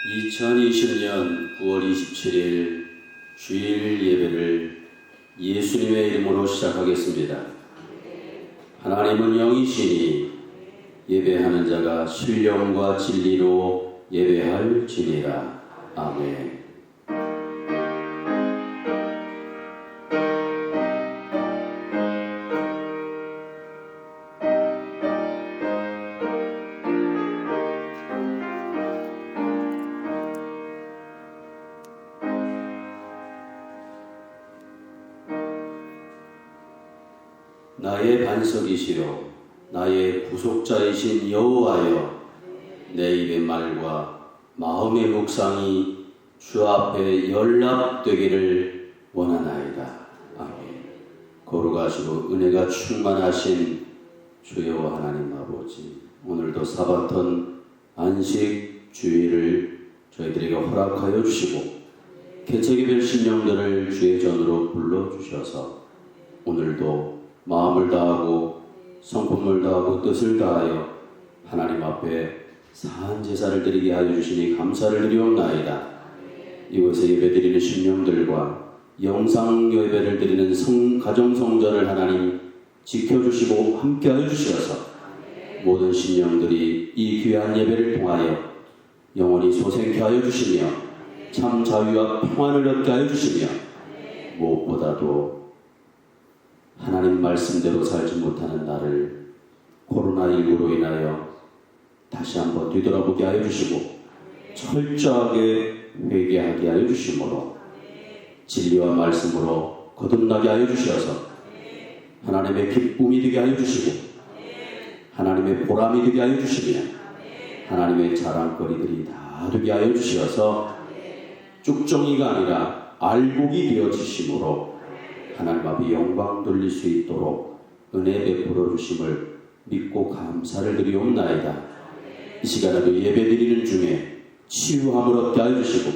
2020년 9월 27일 주일 예배를 예수님의 이름으로 시작하겠습니다. 하나님은 영이시니 예배하는 자가 신령과 진리로 예배할지니라. 아멘. 나의 반석이시요 나의 구속자이신 여호와여, 내 입의 말과 마음의 묵상이 주 앞에 연락되기를 원하나이다. 아멘. 거룩하시고 은혜가 충만하신 주여 하나님 아버지, 오늘도 사바톤 안식 주일을 저희들에게 허락하여 주시고 개척개별 신령들을 주의 전으로 불러주셔서 오늘도 마음을 다하고 성품을 다하고 뜻을 다하여 하나님 앞에 사한 제사를 드리게 하여 주시니 감사를 드리옵나이다. 이곳에 예배드리는 신령들과 영상 예배를 드리는 가정성전을 하나님 지켜주시고 함께하여 주시어서 모든 신령들이 이 귀한 예배를 통하여 영원히 소생케 하여 주시며 참 자유와 평안을 얻게 하여 주시며 무엇보다도 하나님 말씀대로 살지 못하는 나를 코로나19로 인하여 다시 한번 뒤돌아보게 하여 주시고 철저하게 회개하게 하여 주심으로 진리와 말씀으로 거듭나게 하여 주셔서 하나님의 기쁨이 되게 하여 주시고 하나님의 보람이 되게 하여 주시며 하나님의 자랑거리들이 다 되게 하여 주셔서 쭉정이가 아니라 알곡이 되어지심으로 하나님 앞에 영광 돌릴 수 있도록 은혜 베풀어 주심을 믿고 감사를 드리옵나이다. 이 시간에도 예배드리는 중에 치유함을 얻게 하여 주시고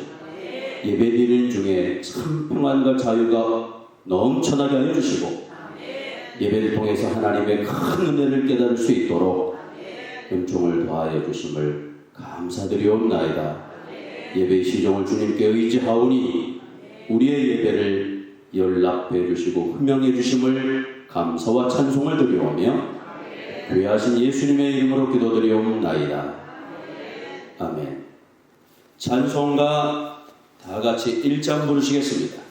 예배드리는 중에 참 평안과 자유가 넘쳐나게 하여 주시고 예배를 통해서 하나님의 큰 은혜를 깨달을 수 있도록 은총을 더하여 주심을 감사드리옵나이다. 예배의 시종을 주님께 의지하오니 우리의 예배를 연락해 주시고 흠명해 주심을 감사와 찬송을 드리오며 귀하신 예수님의 이름으로 기도드리옵나이다. 아멘. 찬송가 다 같이 1장 부르시겠습니다.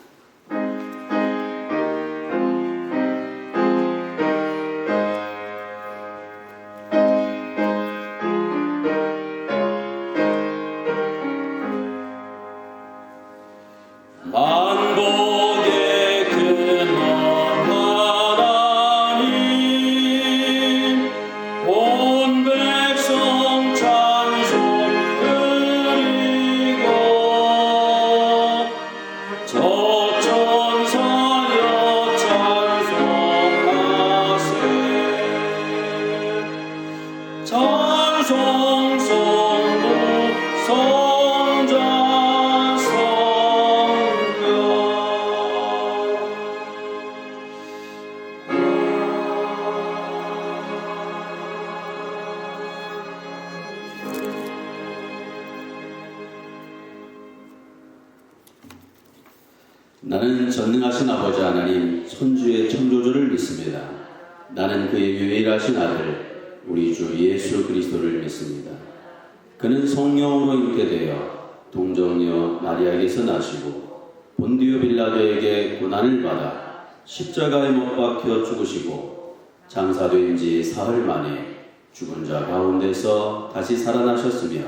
나는 전능하신 아버지 하나님 천주의 창조주를 믿습니다. 나는 그의 유일하신 아들 우리 주 예수 그리스도를 믿습니다. 그는 성령으로 잉태되어 동정녀 마리아에게서 나시고 본디오 빌라도에게 고난을 받아 십자가에 못 박혀 죽으시고 장사된 지 사흘 만에 죽은 자 가운데서 다시 살아나셨으며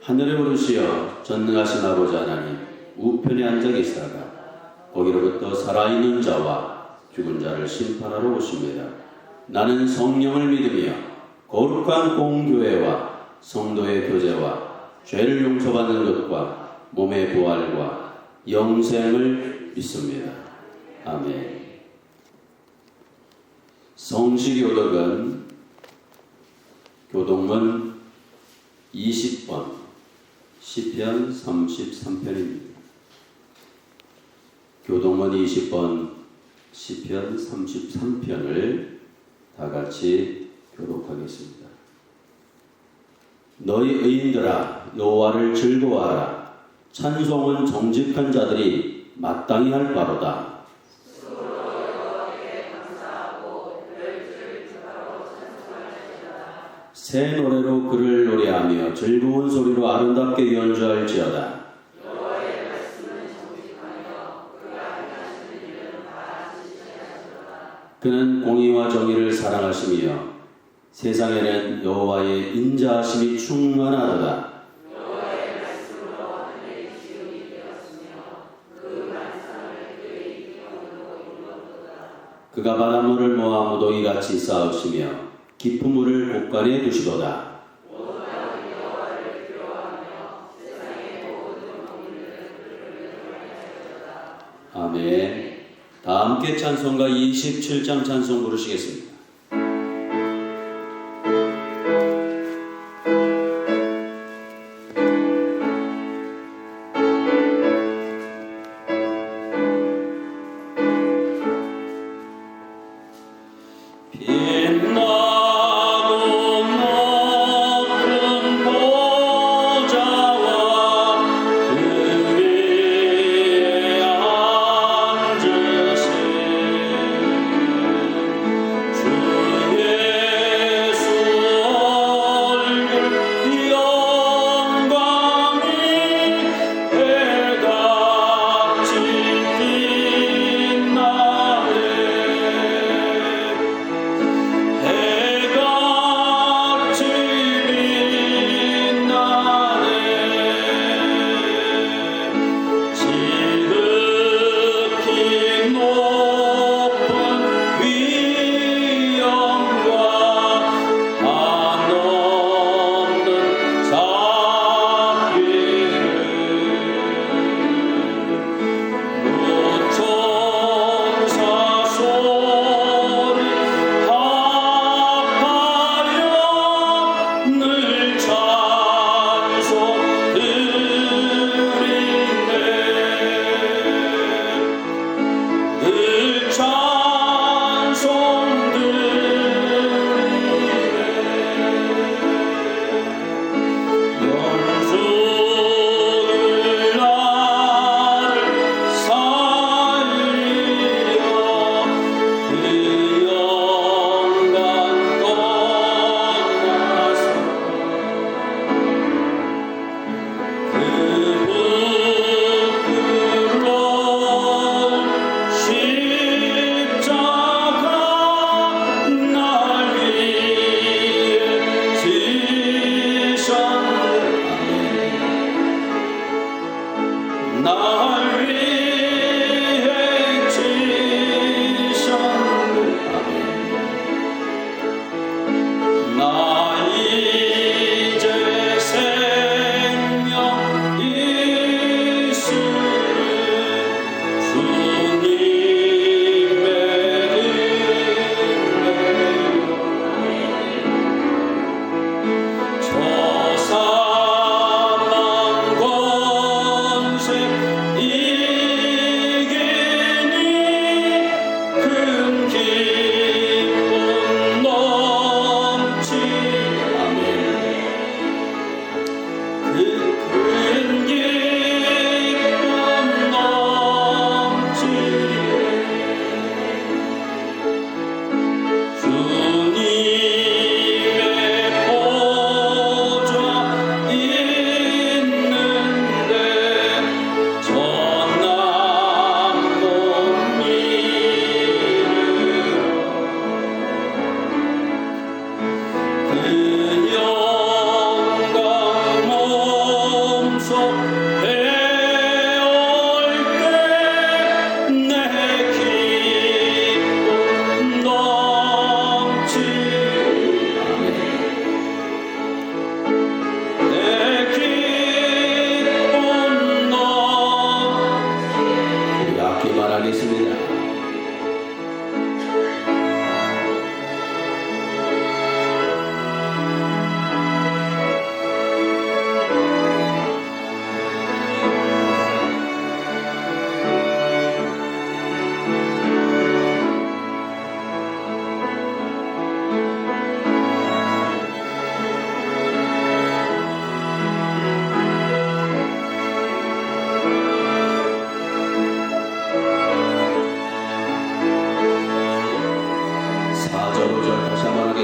하늘에 오르시어 전능하신 아버지 하나님 우편에 앉아 계시다가 거기로부터 살아있는 자와 죽은 자를 심판하러 오십니다. 나는 성령을 믿으며 거룩한 공교회와 성도의 교제와 죄를 용서받는 것과 몸의 부활과 영생을 믿습니다. 아멘. 성시교독은 교동문 20번 시편 33편입니다. 교동문 20번 시편 33편을 다 같이 교독하겠습니다. 너희 의인들아 여호와를 즐거워하라. 찬송은 정직한 자들이 마땅히 할 바로다. 새 노래로 그를 노래하며 즐거운 소리로 아름답게 연주할지어다. 그는 공의와 정의를 사랑하시며 세상에는 여호와의 인자하심이 충만하도다. 그가 바닷물을 모아 무더기같이 쌓으시며 깊은 물을 곳간에 두시도다. 아멘. 다 함께 찬송가 27장 찬송 부르시겠습니다.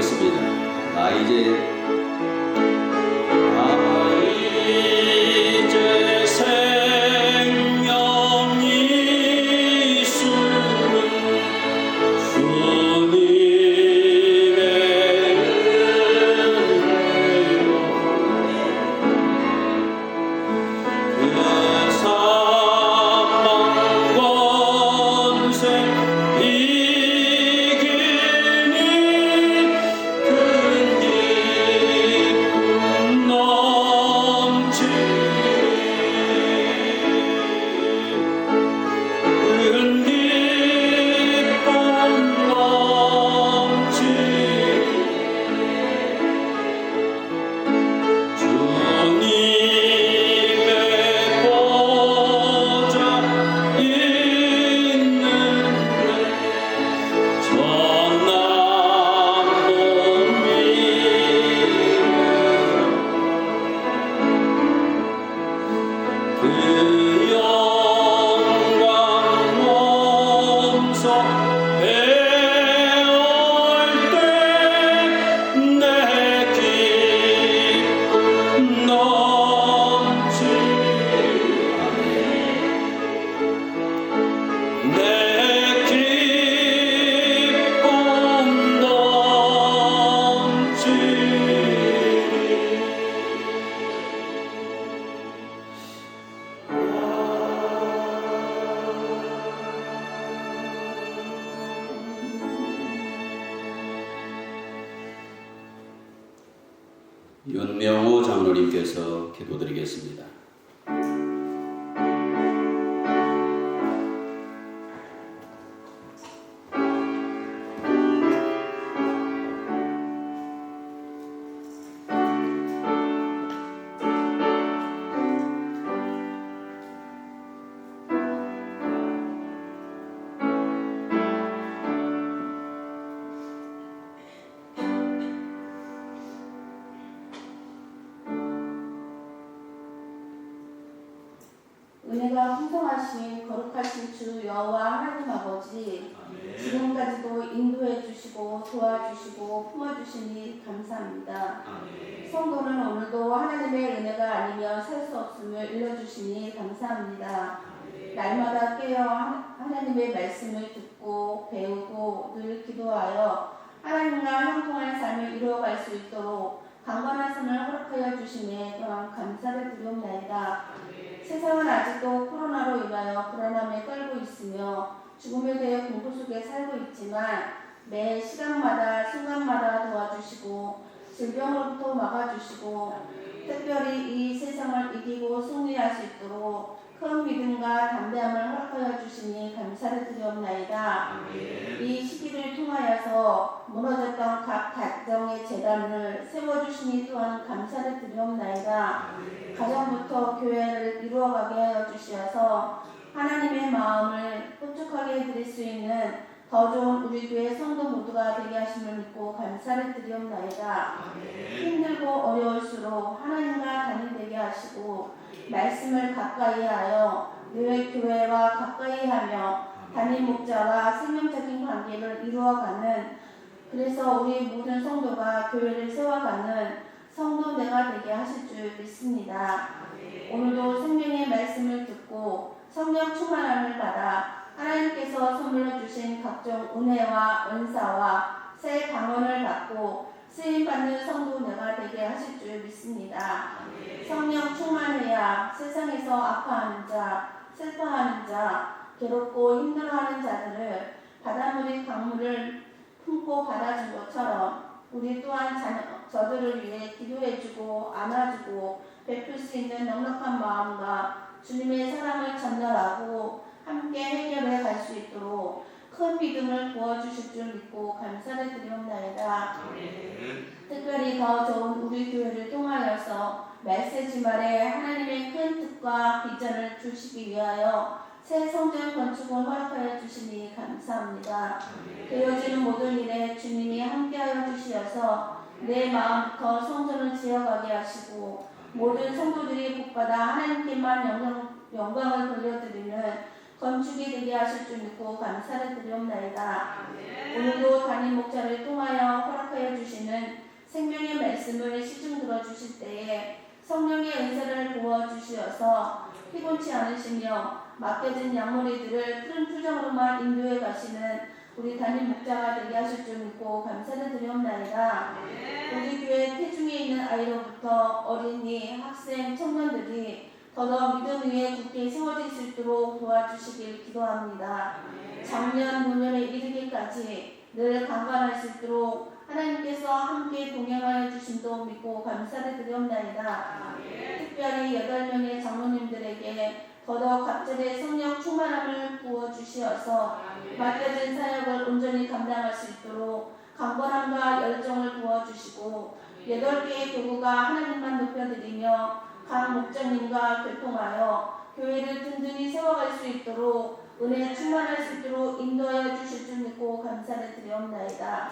고백하겠습니다. 나 이제 생명이 숨은 주님의 은혜로 그 사망 권세 이기니 큰 기쁨 넘치니 큰 기쁨 넘치니 주님의 보좌 있는 데 전남 그 영광 몸소 배울 때내 기쁨 넘치니 내 기쁨 윤명호 장로님께서 기도드리겠습니다. 은혜가 풍성하신 거룩하신 주 여호와 하나님 아버지, 지금까지도 인도해 주시고 도와주시고 품어주시니 감사합니다. 성도는 오늘도 하나님의 은혜가 아니면 살 수 없음을 일러주시니 감사합니다. 날마다 깨어 하나님의 말씀을 듣고 배우고 늘 기도하여 하나님과 형통한 삶을 이루어갈 수 있도록 강건한 삶을 허락하여 주시니 또한 감사를 드리옵나이다. 세상은 아직도 코로나로 인하여 불안함에 떨고 있으며 죽음에 대해 공포 속에 살고 있지만 매 시간마다 순간마다 도와주시고 질병으로부터 막아주시고 특별히 이 세상을 이기고 승리할 수 있도록 큰 믿음과 담대함을 허락하여 주시니 감사를 드리옵나이다. 이 시기를 통하여서 무너졌던 각 가정의 재단을 세워주시니 또한 감사를 드리옵나이다. 가정부터 교회를 이루어가게 하여 주시어서 하나님의 마음을 흡족하게 해드릴 수 있는 더 좋은 우리 교회 성도 모두가 되게 하심을 믿고 감사를 드리옵나이다. 힘들고 어려울수록 하나님과 단일되게 하시고 말씀을 가까이 하여 늘 교회와 가까이 하며 단임 목자와 생명적인 관계를 이루어가는, 그래서 우리 모든 성도가 교회를 세워가는 성도내가 되게 하실 줄 믿습니다. 오늘도 생명의 말씀을 듣고 성령 충만함을 받아 하나님께서 선물로 주신 각종 은혜와 은사와 새 방언을 받고 쓰임받는 성도내가 되게 하실 줄 믿습니다. 성령 충만해야 세상에서 아파하는 자, 슬퍼하는 자, 괴롭고 힘들어하는 자들을 바닷물이 강물을 품고 받아준 것처럼 우리 또한 저들을 위해 기도해주고 안아주고 베풀 수 있는 넉넉한 마음과 주님의 사랑을 전달하고 함께 해결해 갈 수 있도록 큰 믿음을 부어주실 줄 믿고 감사를 드리옵나이다. 특별히 더 좋은 우리 교회를 통하여서 메시지 말에 하나님의 큰 뜻과 비전을 주시기 위하여 새 성전 건축을 허락하여 주시니 감사합니다. 되어지는 모든 일에 주님이 함께하여 주시어서 내 마음부터 성전을 지어가게 하시고 모든 성도들이 복받아 하나님께만 영광을 돌려드리는 건축이 되게 하실 줄 믿고 감사를 드리옵나이다. 오늘도 담임 목자를 통하여 허락하여 주시니 생명의 말씀을 시중 들어주실 때에 성령의 은사를 부어주시어서 피곤치 않으시며 맡겨진 양무리들을 푸른 투정으로만 인도해 가시는 우리 담임 목자가 되게 하실 줄 믿고 감사를 드리옵나이다. 우리 교회 태중에 있는 아이로부터 어린이, 학생, 청년들이 더더 믿음 위에 굳게 세워질 수 있도록 도와주시길 기도합니다. 작년, 노년에 이르기까지 늘 강건할 수 있도록 하나님께서 함께 동행하여 주심도 믿고 감사를 드리옵나이다. 특별히 8명의 장로님들에게 더더 갑절의 성령 충만함을 부어주시어서 맡겨진 사역을 온전히 감당할 수 있도록 강건함과 열정을 부어주시고 8개의 교구가 하나님만 높여드리며 각 목장님과 교통하여 교회를 든든히 세워갈 수 있도록 은혜 충만할 수 있도록 인도하여 주실 줄 믿고 감사를 드리옵나이다.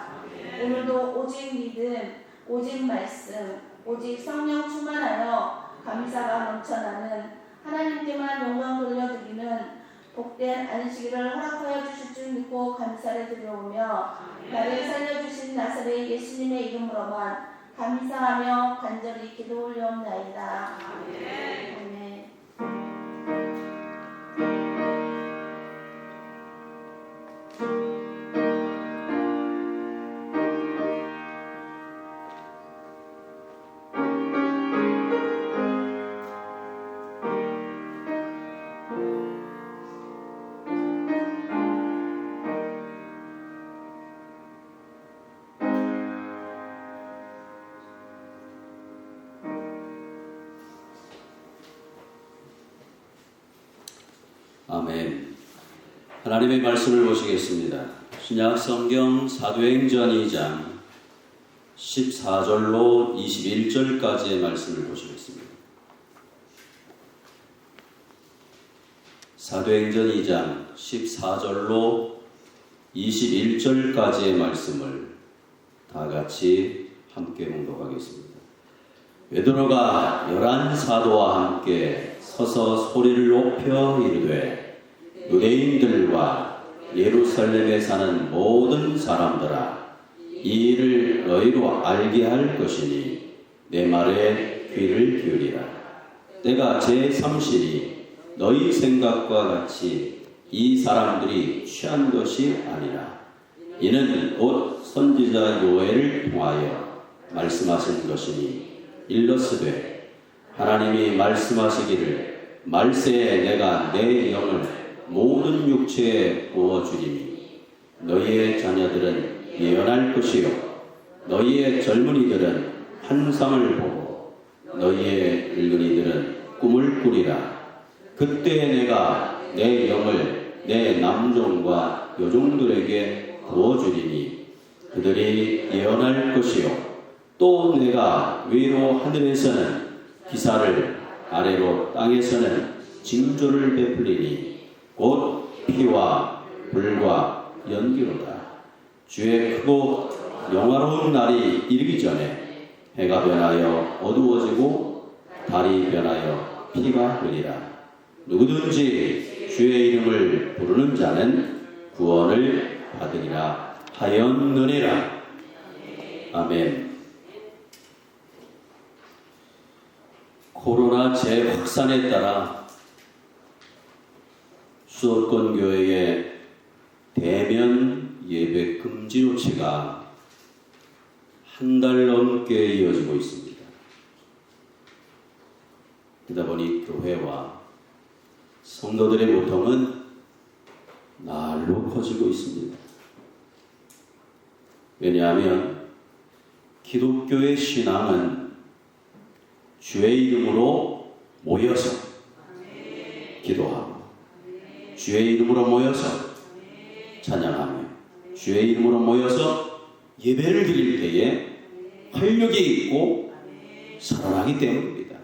오늘도 오직 믿음, 오직 말씀, 오직 성령 충만하여 감사가 넘쳐나는 하나님께만 영광 돌려드리는 복된 안식일을 허락하여 주실 줄 믿고 감사를 드려오며 나를 살려주신 나사렛 예수님의 이름으로만 감사하며 간절히 기도 올려옵나이다. 아멘. 아멘. 하나님의 말씀을 보시겠습니다. 신약 성경 사도행전 2장 14절로 21절까지의 말씀을 보시겠습니다. 사도행전 2장 14절로 21절까지의 말씀을 다 같이 함께 봉독하겠습니다. 베드로가 11사도와 함께 서서 소리를 높여 이르되 유대인들과 예루살렘에 사는 모든 사람들아 이 일을 너희로 알게 할 것이니 내 말에 귀를 기울이라. 때가 제3시니 너희 생각과 같이 이 사람들이 취한 것이 아니라 이는 곧 선지자 요엘을 통하여 말씀하신 것이니 일러스되 하나님이 말씀하시기를 말세에 내가 내 영을 모든 육체에 부어주리니 너희의 자녀들은 예언할 것이요 너희의 젊은이들은 환상을 보고 너희의 늙은이들은 꿈을 꾸리라. 그때 내가 내 영을 내 남종과 여종들에게 부어주리니 그들이 예언할 것이요 또 내가 위로 하늘에서는 기사를 아래로 땅에서는 징조를 베풀리니 곧 피와 불과 연기로다. 주의 크고 영화로운 날이 이르기 전에 해가 변하여 어두워지고 달이 변하여 피가 흐리라. 누구든지 주의 이름을 부르는 자는 구원을 받으리라 하였느니라. 아멘. 코로나 재확산에 따라 수도권 교회의 대면 예배 금지 조치가 한 달 넘게 이어지고 있습니다. 그러다 보니 교회와 성도들의 고통은 날로 커지고 있습니다. 왜냐하면 기독교의 신앙은 주의 이름으로 모여서 기도하고 주의 이름으로 모여서 찬양하며 주의 이름으로 모여서 예배를 드릴 때에 활력이 있고 살아나기 때문입니다.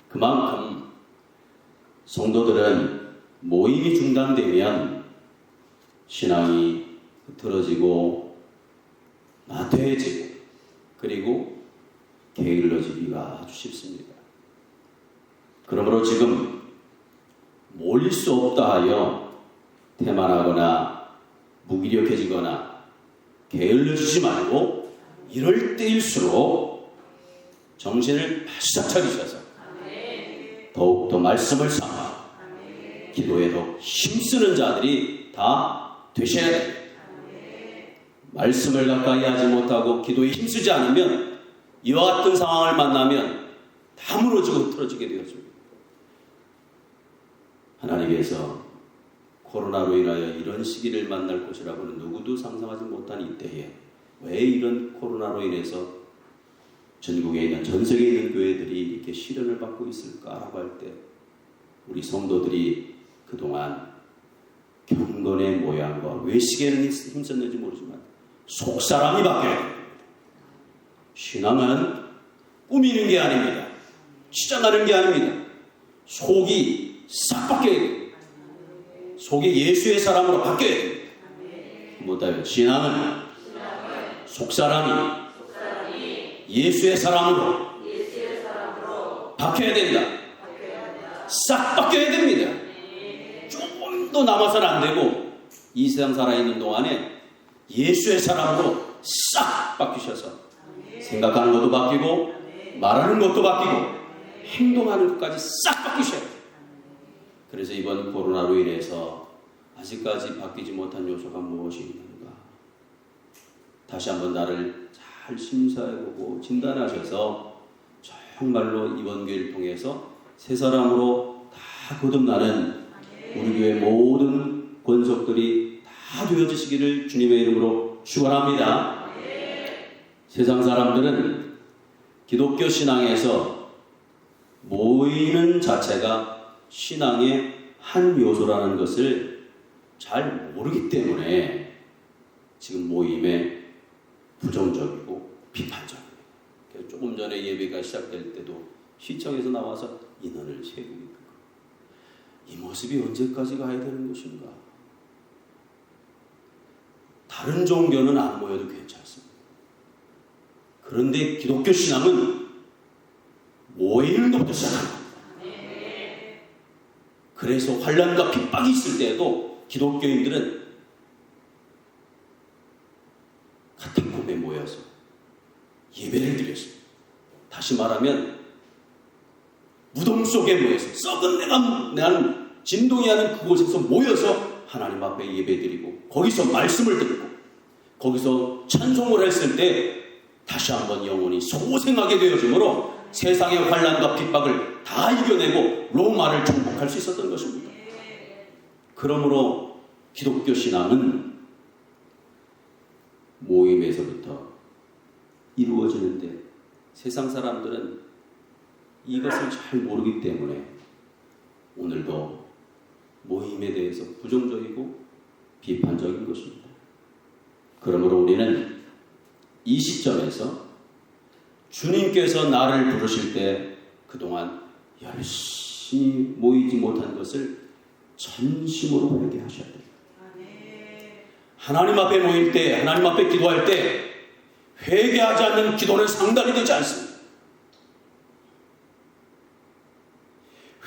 그만큼 성도들은 모임이 중단되면 신앙이 흐트러지고 나태해지고 그리고 게을러지기가 아주 쉽습니다. 그러므로 지금 모일 수 없다 하여 태만하거나 무기력해지거나 게을러지지 말고 이럴 때일수록 정신을 바싹 차리셔서 더욱더 말씀을 삼아 기도에 더 힘쓰는 자들이 다 되셔야 됩니다. 말씀을 가까이 하지 못하고 기도에 힘쓰지 않으면 이와 같은 상황을 만나면 다 무너지고 흐트러지게 되어집니다. 하나님께서 코로나로 인하여 이런 시기를 만날 것이라고는 누구도 상상하지 못한 이때에 왜 이런 코로나로 인해서 전국에 있는 전 세계에 있는 교회들이 이렇게 시련을 받고 있을까라고 할 때 우리 성도들이 그동안 경건의 모양과 외식에는 힘썼는지 모르지만 속사람이 바뀌어야 됩니다. 신앙은 꾸미는 게 아닙니다. 치장하는 게 아닙니다. 속이 싹 바뀌어야 됩니다. 속이 예수의 사람으로 바뀌어야 됩니다. 못하요. 신앙은 속사람이 예수의 사람으로 바뀌어야 된다. 싹 바뀌어야 됩니다. 조금도 남아서는 안 되고 이 세상 살아있는 동안에 예수의 사람으로 싹 바뀌셔서 생각하는 것도 바뀌고 말하는 것도 바뀌고 행동하는 것까지 싹 바뀌셔야 돼요. 그래서 이번 코로나로 인해서 아직까지 바뀌지 못한 요소가 무엇이 있는가? 다시 한번 나를 잘 심사해보고 진단하셔서 정말로 이번 교회를 통해서 새 사람으로 다 거듭나는 우리 교회 모든 권속들이 다 되어지시기를 주님의 이름으로 축원합니다. 세상 사람들은 기독교 신앙에서 모이는 자체가 신앙의 한 요소라는 것을 잘 모르기 때문에 지금 모임에 부정적이고 비판적이에요. 조금 전에 예배가 시작될 때도 시청에서 나와서 인원을 세고 있는 거. 이 모습이 언제까지 가야 되는 것인가? 다른 종교는 안 모여도 괜찮습니다. 그런데 기독교 신앙은 모이는 것부터 시작합니다. 그래서 환난과 핍박이 있을 때에도 기독교인들은 같은 곳에 모여서 예배를 드렸습니다. 다시 말하면 무덤 속에 모여서 썩은 내가 나는 진동이 하는 그곳에서 모여서 하나님 앞에 예배드리고 거기서 말씀을 듣고 거기서 찬송을 했을 때 다시 한번 영혼이 소생하게 되어지므로 세상의 환난과 핍박을 다 이겨내고 로마를 정복할 수 있었던 것입니다. 그러므로 기독교 신앙은 모임에서부터 이루어지는데 세상 사람들은 이것을 잘 모르기 때문에 오늘도 모임에 대해서 부정적이고 비판적인 것입니다. 그러므로 우리는 이 시점에서 주님께서 나를 부르실 때 그동안 열심히 모이지 못한 것을 전심으로 회개하셔야 됩니다. 하나님 앞에 모일 때, 하나님 앞에 기도할 때 회개하지 않는 기도는 상달이 되지 않습니다.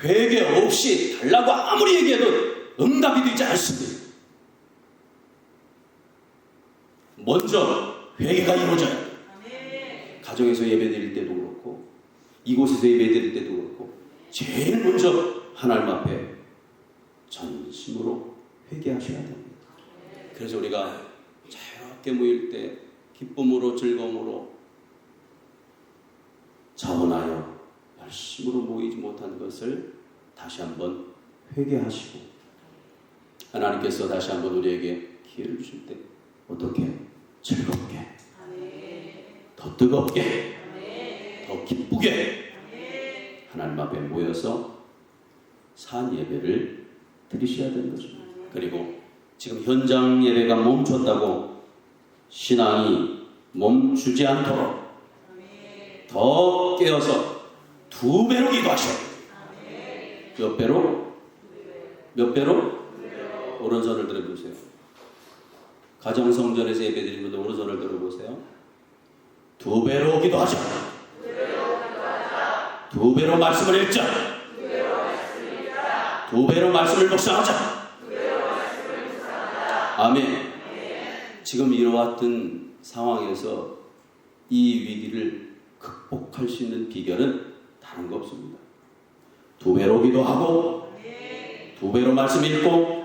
회개 없이 달라고 아무리 얘기해도 응답이 되지 않습니다. 먼저 회개가 이루어져야 돼요. 가정에서 예배드릴 때도 그렇고 이곳에서 예배드릴 때도 그렇고 제일 먼저 하나님 앞에 전심으로 회개하셔야 됩니다. 그래서 우리가 자유롭게 모일 때 기쁨으로 즐거움으로 자원하여 열심으로 모이지 못한 것을 다시 한번 회개하시고 하나님께서 다시 한번 우리에게 기회를 주실 때 어떻게 즐겁게 더 뜨겁게 더 기쁘게 하나님 앞에 모여서 산 예배를 드리셔야 되는 것입니다. 그리고 지금 현장 예배가 멈췄다고 신앙이 멈추지 않도록 더 깨어서 2배로 기도하셔야 돼요. 몇 배로? 몇 배로? 오른손을 들어보세요. 가정성전에서 예배드린 분들 오른손을 들어보세요. 2배로 기도하자. 2배로 말씀을 읽자. 2배로 말씀을 묵상하자. 아멘. 지금 이와 같은 상황에서 이 위기를 극복할 수 있는 비결은 다른 거 없습니다. 2배로 기도하고 2배로 말씀 읽고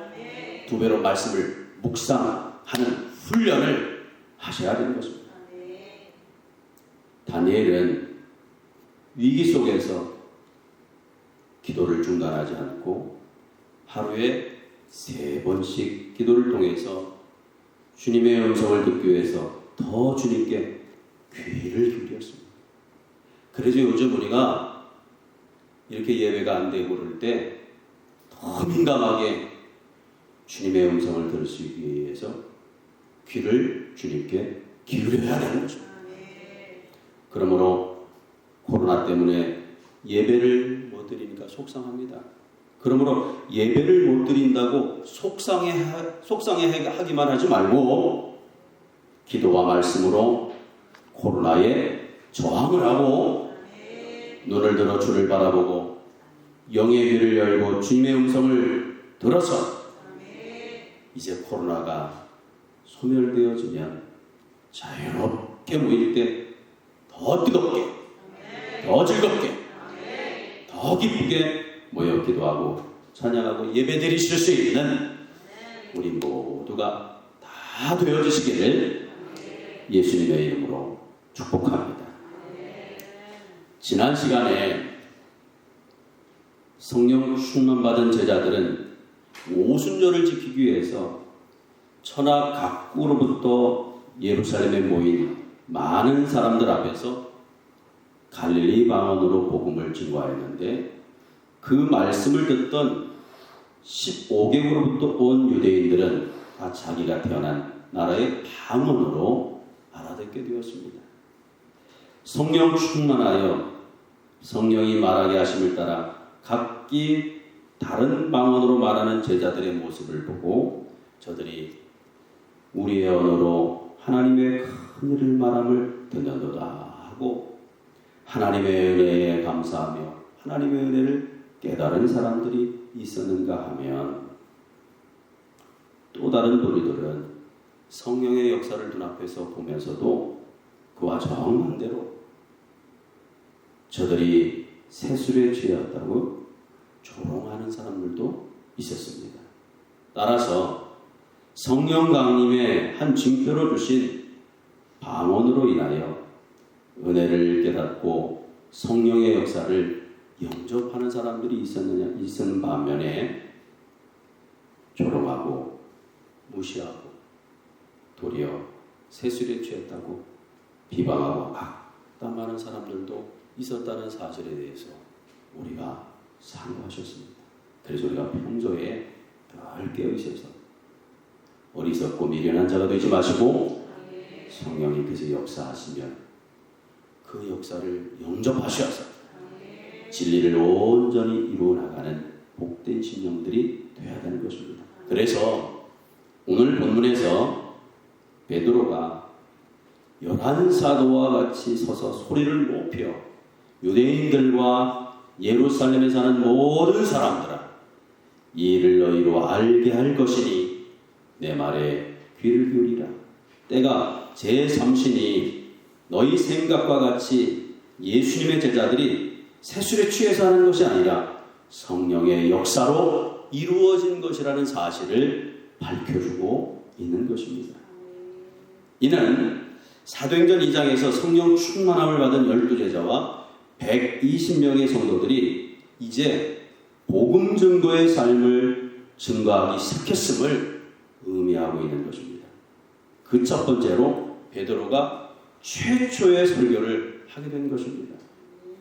2배로 말씀을 묵상하는 훈련을 하셔야 되는 것입니다. 다니엘은 위기 속에서 기도를 중단하지 않고 하루에 3번씩 기도를 통해서 주님의 음성을 듣기 위해서 더 주님께 귀를 기울였습니다. 그래서 요즘 우리가 이렇게 예배가 안 되고 그럴 때 더 민감하게 주님의 음성을 들을 수 있기 위해서 귀를 주님께 기울여야 되는 것입니다. 그러므로 코로나 때문에 예배를 못 드리니까 속상합니다. 그러므로 예배를 못 드린다고 속상해하기만 하지 말고 기도와 말씀으로 코로나에 저항을 하고 눈을 들어 주를 바라보고 영의 귀를 열고 주님의 음성을 들어서 이제 코로나가 소멸되어지면 자유롭게 모일 때 더 뜨겁게, 더 즐겁게, 더 기쁘게 모여 기도하고 찬양하고 예배 드리실 수 있는 우리 모두가 다 되어주시기를 예수님의 이름으로 축복합니다. 지난 시간에 성령 충만받은 제자들은 오순절을 지키기 위해서 천하 각국으로부터 예루살렘에 모인 많은 사람들 앞에서 갈릴리 방언으로 복음을 증거하였는데 그 말씀을 듣던 15개국으로부터 온 유대인들은 다 자기가 태어난 나라의 방언으로 알아듣게 되었습니다. 성령 충만하여 성령이 말하게 하심을 따라 각기 다른 방언으로 말하는 제자들의 모습을 보고 저들이 우리의 언어로 하나님의 큰 일을 말함을 듣는도다 하고 하나님의 은혜에 감사하며 하나님의 은혜를 깨달은 사람들이 있었는가 하면 또 다른 무리들은 성령의 역사를 눈앞에서 보면서도 그와 정반대로 저들이 세술에 취하였다고 조롱하는 사람들도 있었습니다. 따라서 성령 강림의 한 징표로 주신 방언으로 인하여 은혜를 깨닫고 성령의 역사를 영접하는 사람들이 있었는 반면에 조롱하고 무시하고 도리어 세술에 취했다고 비방하고 악담하는 사람들도 있었다는 사실에 대해서 우리가 상고하셨습니다. 그래서 우리가 평소에 늘 깨어있어서 어리석고 미련한 자가 되지 마시고 성령님께서 역사하시면 그 역사를 영접하셔서 진리를 온전히 이루어 나가는 복된 심령들이 되어야 되는 것입니다. 그래서 오늘 본문에서 베드로가 11사도와 같이 서서 소리를 높여 유대인들과 예루살렘에 사는 모든 사람들아 이 일을 너희로 알게 할 것이니 내 말에 귀를 기울이라. 때가 제3신이 너희 생각과 같이 예수님의 제자들이 세술에 취해서 하는 것이 아니라 성령의 역사로 이루어진 것이라는 사실을 밝혀주고 있는 것입니다. 이는 사도행전 2장에서 성령 충만함을 받은 12제자와 120명의 성도들이 이제 복음 증거의 삶을 증거하기 시작했음을 의미하고 있는 것입니다. 그 첫 번째로 베드로가 최초의 설교를 하게 된 것입니다.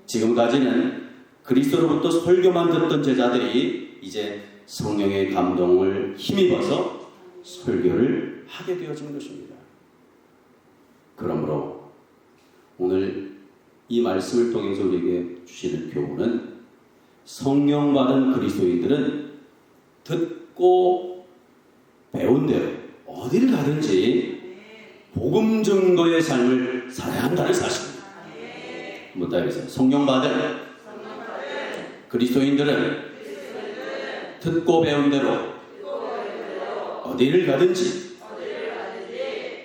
지금까지는 그리스도로부터 설교만 듣던 제자들이 이제 성령의 감동을 힘입어서 설교를 하게 되어진 것입니다. 그러므로 오늘 이 말씀을 통해서 우리에게 주시는 교훈은 성령 받은 그리스도인들은 듣고 배운 대로 어디를 가든지 복음 증거의 삶을 살아야 한다는 사실입니다. 한번 따라해보세요. 성령 받은 그리스도인들은 듣고 배운 대로 어디를 가든지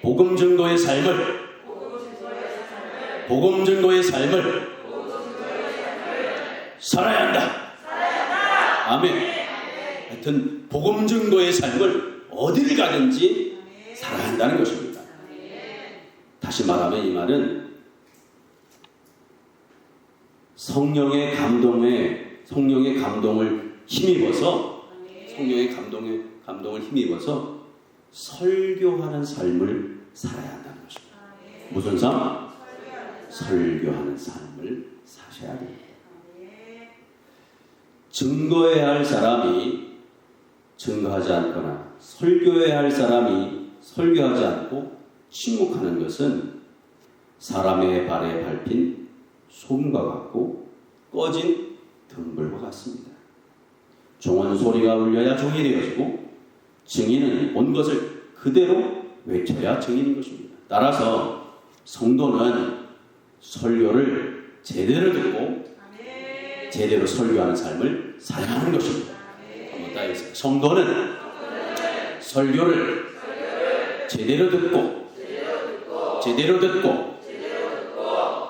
복음 증거의 삶을 복음 증거의 삶을 살아야 한다. 아멘. 하여튼 복음 증거의 삶을 어디를 가든지 살아야 한다는 것입니다. 다시 말하면 이 말은 성령의 감동을 힘입어서 설교하는 삶을 살아야 한다는 것입니다. 무슨 삶? 설교하는 삶을 사셔야 됩니다. 증거해야 할 사람이 증거하지 않거나 설교해야 할 사람이 설교하지 않고 침묵하는 것은 사람의 발에 밟힌 솜과 같고 꺼진 등불과 같습니다. 종은 소리가 울려야 종이 되어지고 증인은 온 것을 그대로 외쳐야 증인인 것입니다. 따라서 성도는 설교를 제대로 듣고 제대로 설교하는 삶을 살아야 하는 것입니다. 한번 따라해보세요. 성도는 설교를 제대로 듣고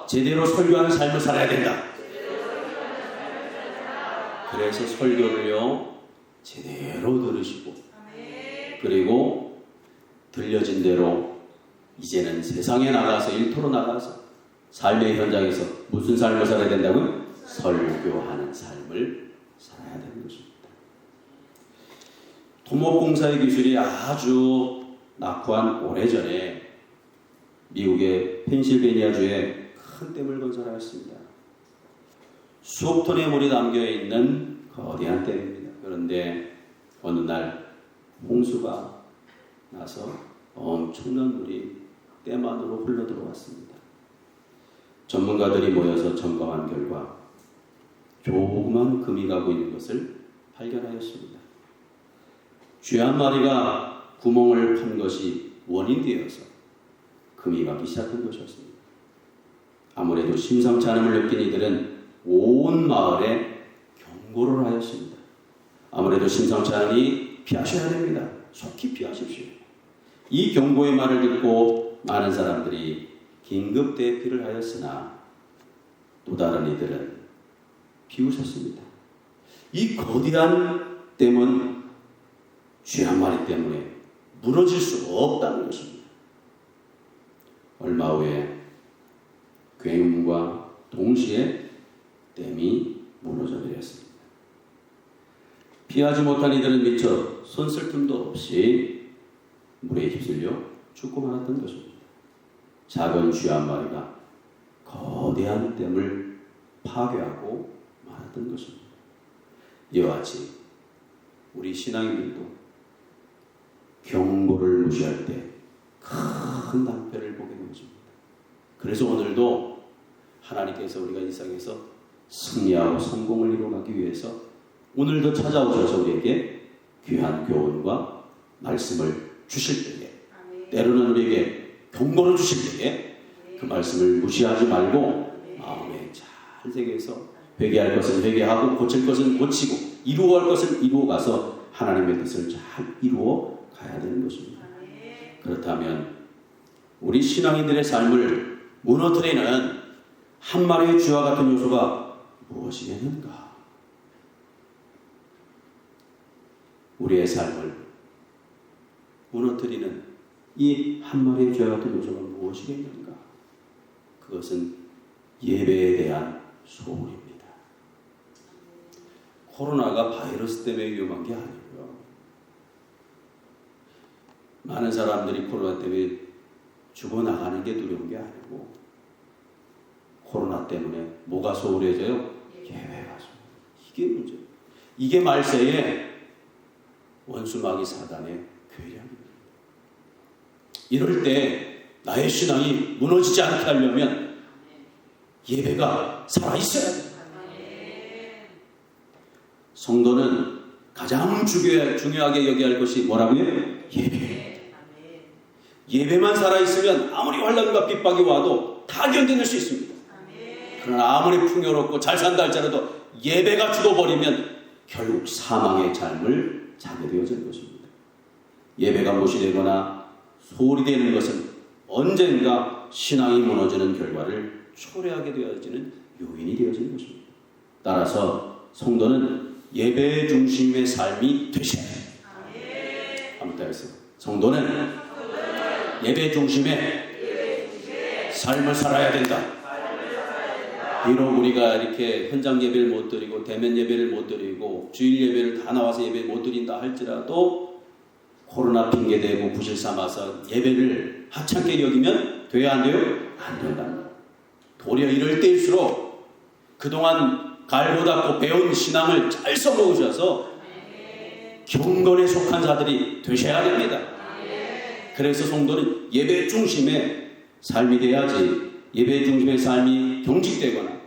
제대로 설교하는 삶을 살아야 된다. 그래서 설교를요 제대로 들으시고 그리고 들려진 대로 이제는 세상에 나가서 일터로 나가서 삶의 현장에서 무슨 삶을 살아야 된다고요? 설교하는 삶을 살아야 되는 것입니다. 토목공사의 기술이 아주 낙후한 오래전에 미국의 펜실베니아주에 큰 댐을 건설하였습니다. 수억 톤의 물이 담겨있는 거대한 댐입니다. 그런데 어느 날 홍수가 나서 엄청난 물이 댐 안으로 흘러들어왔습니다. 전문가들이 모여서 점검한 결과 조그만 금이 가고 있는 것을 발견하였습니다. 쥐 한 마리가 구멍을 판 것이 원인되어서 금이 가기 시작한 것이었습니다. 아무래도 심상치 않음을 느낀 이들은 온 마을에 경고를 하였습니다. 아무래도 심상치 않으니 피하셔야 됩니다. 속히 피하십시오. 이 경고의 말을 듣고 많은 사람들이 긴급 대피를 하였으나 또 다른 이들은 비웃었습니다. 이 거대한 댐은 쥐 한 마리 때문에 무너질 수 없다는 것입니다. 얼마 후에 굉음과 동시에 댐이 무너져 내렸습니다. 피하지 못한 이들은 미처 손 쓸 틈도 없이 물에 휩쓸려 죽고 말았던 것입니다. 작은 쥐 한 마리가 거대한 댐을 파괴하고 말았던 것입니다. 이와 같이 우리 신앙인들도 경고를 무시할 때 큰 낭패를 보게 되는 것입니다. 그래서 오늘도 하나님께서 우리가 일상에서 승리하고 성공을 이루어가기 위해서 오늘도 찾아오셔서 우리에게 귀한 교훈과 말씀을 주실 때에 때로는 우리에게 경고를 주실 때에 그 말씀을 무시하지 말고 마음에 잘 새겨서 회개할 것은 회개하고 고칠 것은 고치고 이루어갈 것은 이루어가서 하나님의 뜻을 잘 이루어 가야 되는 것입니다. 그렇다면 우리 신앙인들의 삶을 무너뜨리는 한 마리의 쥐와 같은 요소가 무엇이겠는가? 우리의 삶을 무너뜨리는 이 한 마리의 쥐와 같은 요소가 무엇이겠는가? 그것은 예배에 대한 소홀입니다. 코로나가 바이러스 때문에 위험한 게 아니고요. 많은 사람들이 코로나 때문에 죽어나가는 게 두려운 게 아니고 코로나 때문에 뭐가 소홀해져요? 예배가 소홀해져요. 이게 문제예요. 이게 말세에 원수마귀 사단의 괴력입니다. 이럴 때 나의 신앙이 무너지지 않게 하려면 예배가 살아있어야 돼요. 성도는 가장 중요하게 여겨야 할 것이 뭐라고요? 예배. 예배만 살아있으면 아무리 환난과 핍박이 와도 다 견뎌낼 수 있습니다. 그러나 아무리 풍요롭고 잘 산다 할지라도 예배가 죽어버리면 결국 사망의 삶을 자게 되어질 것입니다. 예배가 무시되거나 소홀히 되는 것은 언젠가 신앙이 무너지는 결과를 초래하게 되어지는 요인이 되어지는 것입니다. 따라서 성도는 예배 중심의 삶이 되셔야 합니다. 한번 따라서 성도는 예배 중심의 삶을 살아야 된다. 비록 우리가 이렇게 현장 예배를 못 드리고 대면 예배를 못 드리고 주일 예배를 다 나와서 예배 못 드린다 할지라도 코로나 핑계대고 부실 삼아서 예배를 하찮게 여기면 돼야 안 돼요? 안 된다. 도리어 이럴 때일수록 그동안 갈고 닦고 배운 신앙을 잘 써먹으셔서 경건에 속한 자들이 되셔야 됩니다. 그래서 성도는 예배 중심의 삶이 돼야지 예배 중심의 삶이 경직되거나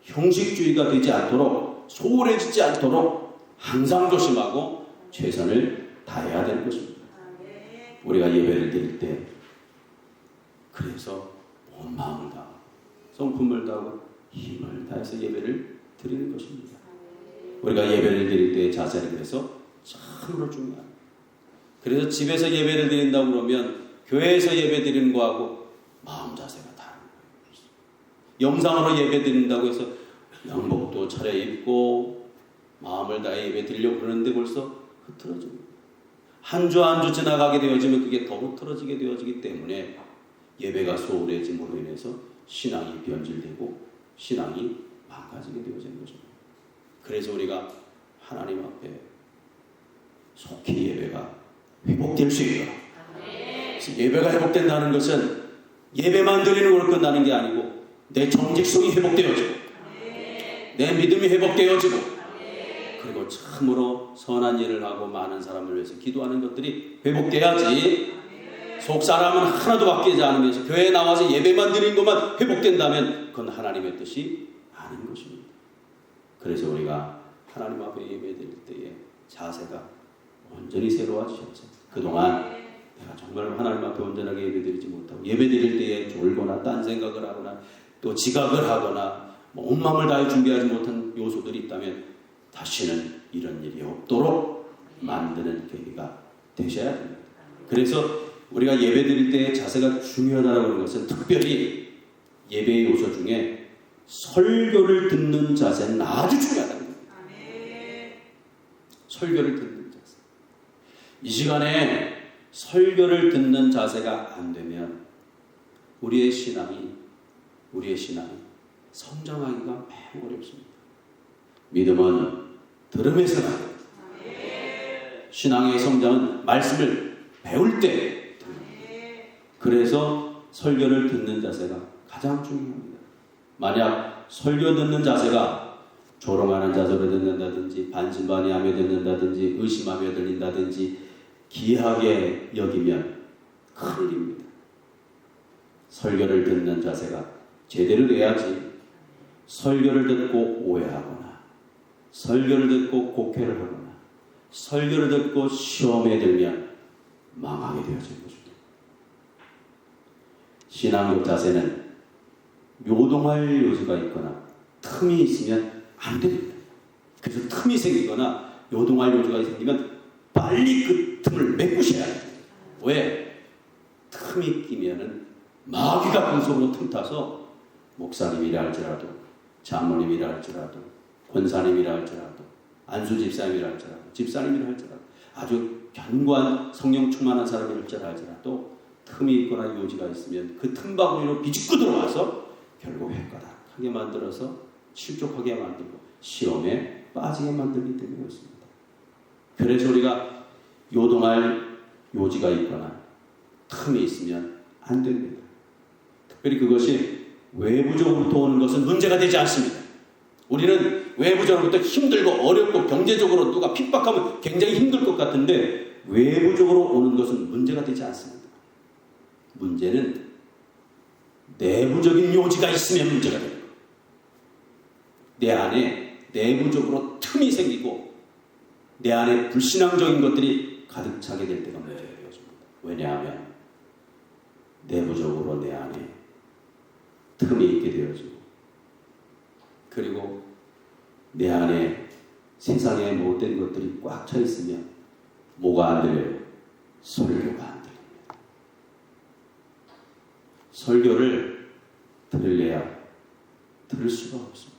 형식주의가 되지 않도록 소홀해지지 않도록 항상 조심하고 최선을 다해야 되는 것입니다. 우리가 예배를 드릴 때 그래서 온 마음을 다하고 성품을 다하고 힘을 다해서 예배를 드리는 것입니다. 우리가 예배를 드릴 때의 자세는 그래서 참으로 중요합니다. 그래서 집에서 예배를 드린다고 그러면 교회에서 예배 드리는 거하고 마음 자세가 다른 거예요. 영상으로 예배 드린다고 해서 양복도 차려입고 마음을 다해 예배 드리려고 그러는데 벌써 흐트러집니다. 한 주 한 주 지나가게 되어지면 그게 더 흐트러지게 되어지기 때문에 예배가 소홀해짐으로 인해서 신앙이 변질되고 신앙이 망가지게 되어지는 것입니다. 그래서 우리가 하나님 앞에 속히 예배가 회복될 수 있도록 예배가 회복된다는 것은 예배만 드리는 걸로 끝나는 게 아니고 내 정직성이 회복되어지고 내 믿음이 회복되어지고 그리고 참으로 선한 일을 하고 많은 사람을 위해서 기도하는 것들이 회복돼야지 속 사람은 하나도 바뀌지 않으면서 교회에 나와서 예배만 드리는 것만 회복된다면 그건 하나님의 뜻이 아닌 것입니다. 그래서 우리가 하나님 앞에 예배 드릴 때에 자세가 온전히 새로워지셔서 그동안 내가 정말 하나님 앞에 온전하게 예배 드리지 못하고 예배 드릴 때에 졸거나 딴 생각을 하거나 또 지각을 하거나 온 마음을 다해 준비하지 못한 요소들이 있다면 다시는 이런 일이 없도록 만드는 계기가 되셔야 됩니다. 그래서 우리가 예배 드릴 때의 자세가 중요하다고 하는 것은 특별히 예배의 요소 중에 설교를 듣는 자세는 아주 중요하다는 겁니다. 설교를 듣는 자세. 이 시간에 설교를 듣는 자세가 안 되면 우리의 신앙이 성장하기가 매우 어렵습니다. 믿음은 들음에서 나요. 신앙의 성장은 말씀을 배울 때 그래서 설교를 듣는 자세가 가장 중요합니다. 만약 설교 듣는 자세가 조롱하는 자세로 듣는다든지 반신반의하며 듣는다든지 의심하며 들린다든지 기이하게 여기면 큰일입니다. 설교를 듣는 자세가 제대로 돼야지 설교를 듣고 오해하거나 설교를 듣고 곡해를 하거나 설교를 듣고 시험에 들면 망하게 되어지는 것입니다. 신앙적 자세는 요동할 요소가 있거나 틈이 있으면 안 됩니다. 그래서 틈이 생기거나 요동할 요소가 생기면 빨리 그 틈을 메꾸셔야 합니다. 왜? 틈이 끼면은 마귀가 그 속으로 틈타서 목사님이라 할지라도 장모님이라 할지라도 권사님이라 할지라도 안수집사님이라 할지라도 집사님이라 할지라도 아주 견고한 성령 충만한 사람이라 할지라도 틈이 있거나 요지가 있으면 그 틈바구니로 비집고 들어와서 결국 헷가닥하게 만들어서 실족하게 만들고 시험에 빠지게 만들기 때문에 그렇습니다. 그래서 우리가 요동할 요지가 있거나 틈이 있으면 안 됩니다. 특별히 그것이 외부적으로부터 오는 것은 문제가 되지 않습니다. 우리는 외부적으로부터 힘들고 어렵고 경제적으로 누가 핍박하면 굉장히 힘들 것 같은데 외부적으로 오는 것은 문제가 되지 않습니다. 문제는 내부적인 요지가 있으면 문제가 됩니다. 내 안에 내부적으로 틈이 생기고 내 안에 불신앙적인 것들이 가득 차게 될 때가 문제가 되어집니다. 왜냐하면 내부적으로 내 안에 틈이 있게 되어지고 그리고 내 안에 세상의 못된 것들이 꽉 차 있으면 뭐가 안 들려요? 설교가 안 들립니다. 설교를 들으려야 들을 수가 없습니다.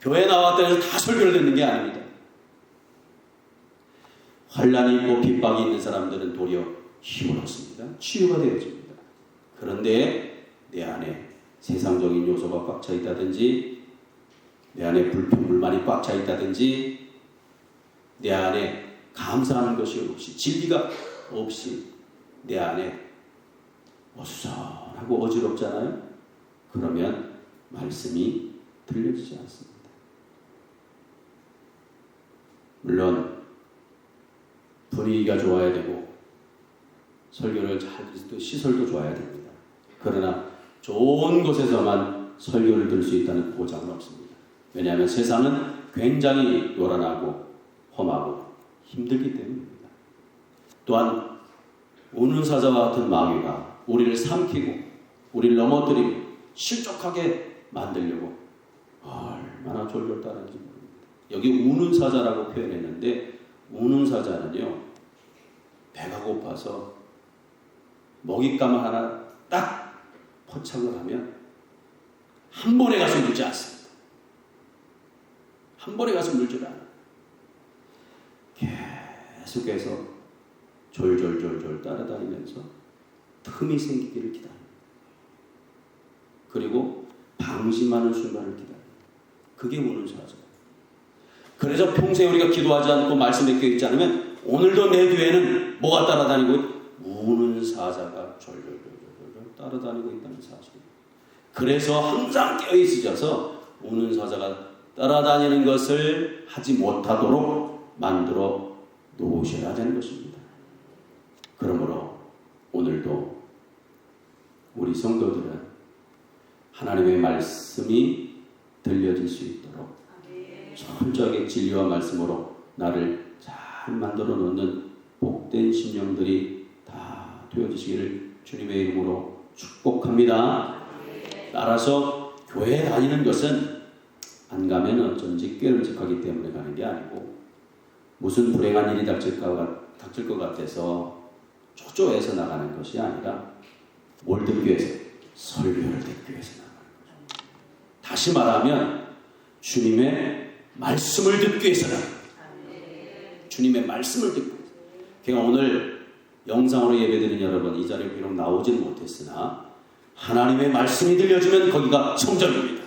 교회 나왔다 해서 다 설교를 듣는 게 아닙니다. 환난이 있고 핍박이 있는 사람들은 도리어 힘을 얻습니다. 치유가 되어집니다. 그런데 내 안에 세상적인 요소가 꽉 차 있다든지, 내 안에 불평불만이 꽉 차 있다든지, 내 안에 감사하는 것이 없이, 진리가 없이 내 안에 어수선하고 어지럽잖아요. 그러면 말씀이 들려지지 않습니다. 물론 분위기가 좋아야 되고 설교를 잘 듣고 시설도 좋아야 됩니다. 그러나 좋은 곳에서만 설교를 들을 수 있다는 보장은 없습니다. 왜냐하면 세상은 굉장히 요란하고 험하고 힘들기 때문입니다. 또한 우는 사자와 같은 마귀가 우리를 삼키고 우리를 넘어뜨리고 실족하게 만들려고 얼마나 졸졸 따르는지 모릅니다. 여기 우는 사자라고 표현했는데, 우는 사자는요, 배가 고파서 먹잇감 하나 딱 포착을 하면 한 번에 가서 물지 않습니다. 한 번에 가서 물질 않아요. 계속해서 졸졸졸졸 따라다니면서 틈이 생기기를 기다립니다. 그리고 방심하는 순간을 기다립니다. 그게 우는 사자예요. 그래서 평소에 우리가 기도하지 않고 말씀 맺혀 있지 않으면 오늘도 내 뒤에는 뭐가 따라다니고, 우는 사자가 졸졸졸졸 따라다니고 있다는 사실입니다. 그래서 항상 깨어있으셔서 우는 사자가 따라다니는 것을 하지 못하도록 만들어 놓으셔야 되는 것입니다. 그러므로 오늘도 우리 성도들은 하나님의 말씀이 들려질 수 있도록 철저하게 진리와 말씀으로 나를 잘 만들어 놓는 복된 심령들이 다 되어지시기를 주님의 이름으로 축복합니다. 따라서 교회에 다니는 것은 안 가면 어쩐지 깨름직하기 때문에 가는 게 아니고, 무슨 불행한 일이 닥칠 것 같아서 초조해서 나가는 것이 아니라 뭘 듣기 위해서? 설교를 듣기 위해서 나가는 거죠. 다시 말하면 주님의 말씀을 듣기 위해서 나가는 거예요. 주님의 말씀을 듣기 위해서. 제가 오늘 영상으로 예배드리는 여러분, 이 자리에 비록 나오지는 못했으나 하나님의 말씀이 들려주면 거기가 성전입니다.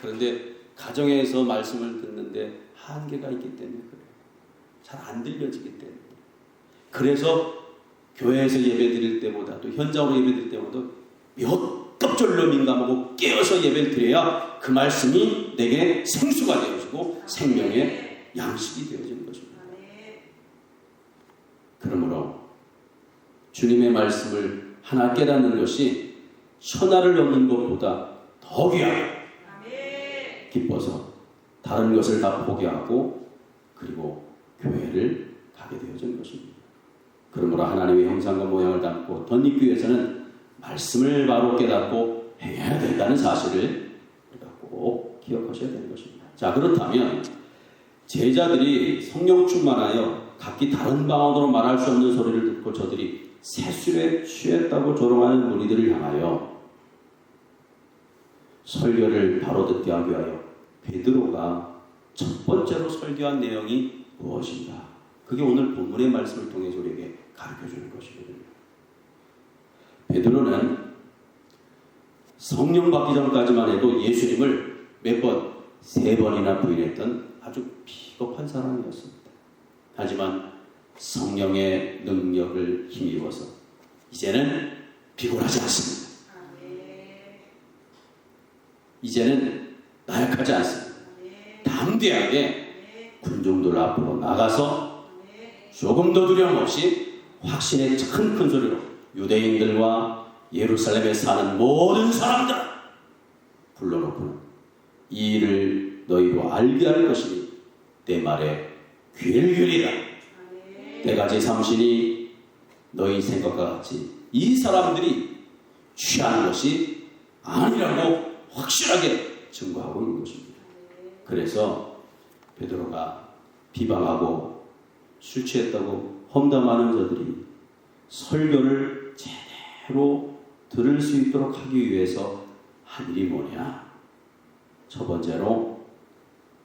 그런데 가정에서 말씀을 듣는데 한계가 있기 때문에 그래요. 잘 안 들려지기 때문에. 그래서 교회에서 예배드릴 때보다, 또 현장으로 예배드릴 때보다 몇 급절로 민감하고 깨어서 예배를 드려야 그 말씀이 내게 생수가 되어지고 생명의 양식이 되어지는 것입니다. 그러므로 주님의 말씀을 하나 깨닫는 것이 천하를 얻는 것보다 더 귀하게 기뻐서 다른 것을 다 포기하고 그리고 교회를 가게 되어진 것입니다. 그러므로 하나님의 형상과 모양을 담고 덧입기 위해서는 말씀을 바로 깨닫고 행해야 된다는 사실을 우리가 꼭 기억하셔야 되는 것입니다. 자, 그렇다면 제자들이 성령 충만하여 각기 다른 방언으로 말할 수 없는 소리를 듣고 저들이 새술에 취했다고 조롱하는 무리들을 향하여 설교를 바로 듣게 하기 위하여 베드로가 첫 번째로 설교한 내용이 무엇인가? 그게 오늘 본문의 말씀을 통해서 우리에게 가르쳐주는 것이거든요. 베드로는 성령 받기 전까지만 해도 예수님을 몇 번? 3번이나 부인했던 아주 비겁한 사람이었습니다. 하지만 성령의 능력을 힘입어서 이제는 비굴하지 않습니다. 이제는 나약하지 않습니다. 담대하게 군중들 앞으로 나가서 조금 더 두려움 없이 확신의 큰 소리로 유대인들과 예루살렘에 사는 모든 사람들 불러놓고는 이 일을 너희로 알게 할 것이니 내 말에 귀를 기울이라. 내가 제3신이 너희 생각과 같이 이 사람들이 취한 것이 아니라고 확실하게 증거하고 있는 것입니다. 그래서 베드로가 비방하고 술 취했다고 험담하는 저들이 설교를 제대로 들을 수 있도록 하기 위해서 한 일이 뭐냐? 첫 번째로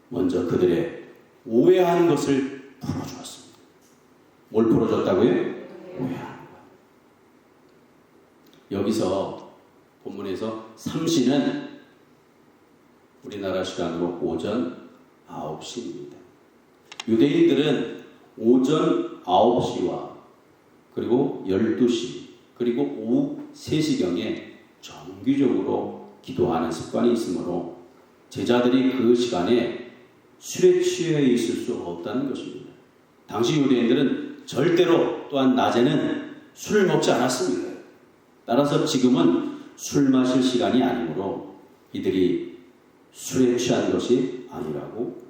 먼저 그들의 오해한 것을 풀어주었습니다. 뭘 풀어줬다고요? 오해한 것. 여기서 본문에서 3시는 우리나라 시간으로 오전 9시입니다. 유대인들은 오전 9시와 그리고 12시 그리고 오후 3시경에 정기적으로 기도하는 습관이 있으므로 제자들이 그 시간에 술에 취해 있을 수 없다는 것입니다. 당시 유대인들은 절대로 또한 낮에는 술을 먹지 않았습니다. 따라서 지금은 술 마실 시간이 아니므로 이들이 술에 취한 것이 아니라고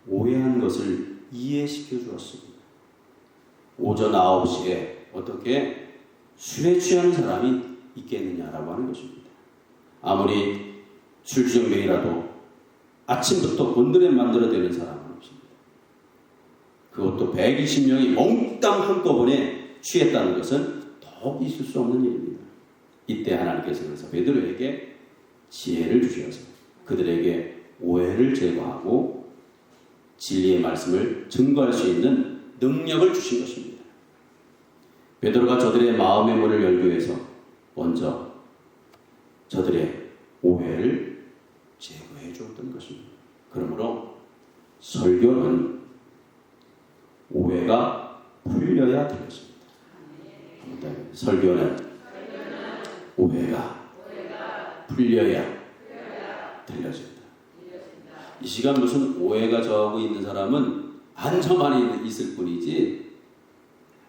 오해한 것을 이해시켜 주었습니다. 오전 9시에 어떻게 술에 취하는 사람이 있겠느냐라고 하는 것입니다. 아무리 술주정뱅이라도 아침부터 곤드레 만들어대는 사람은 없습니다. 그것도 120명이 몽땅 한꺼번에 취했다는 것은 더욱 있을 수 없는 일입니다. 이때 하나님께서 그래서 베드로에게 지혜를 주셔서 그들에게 오해를 제거하고 진리의 말씀을 증거할 수 있는 능력을 주신 것입니다. 베드로가 저들의 마음의 문을 열기 위해서 먼저 저들의 오해를 제거해 주었던 것입니다. 그러므로 설교는 오해가 풀려야 되겠습니다. 설교는 오해가 풀려야 들려집니다. 이 시간 무슨 오해가 저하고 있는 사람은 앉아만 있을 뿐이지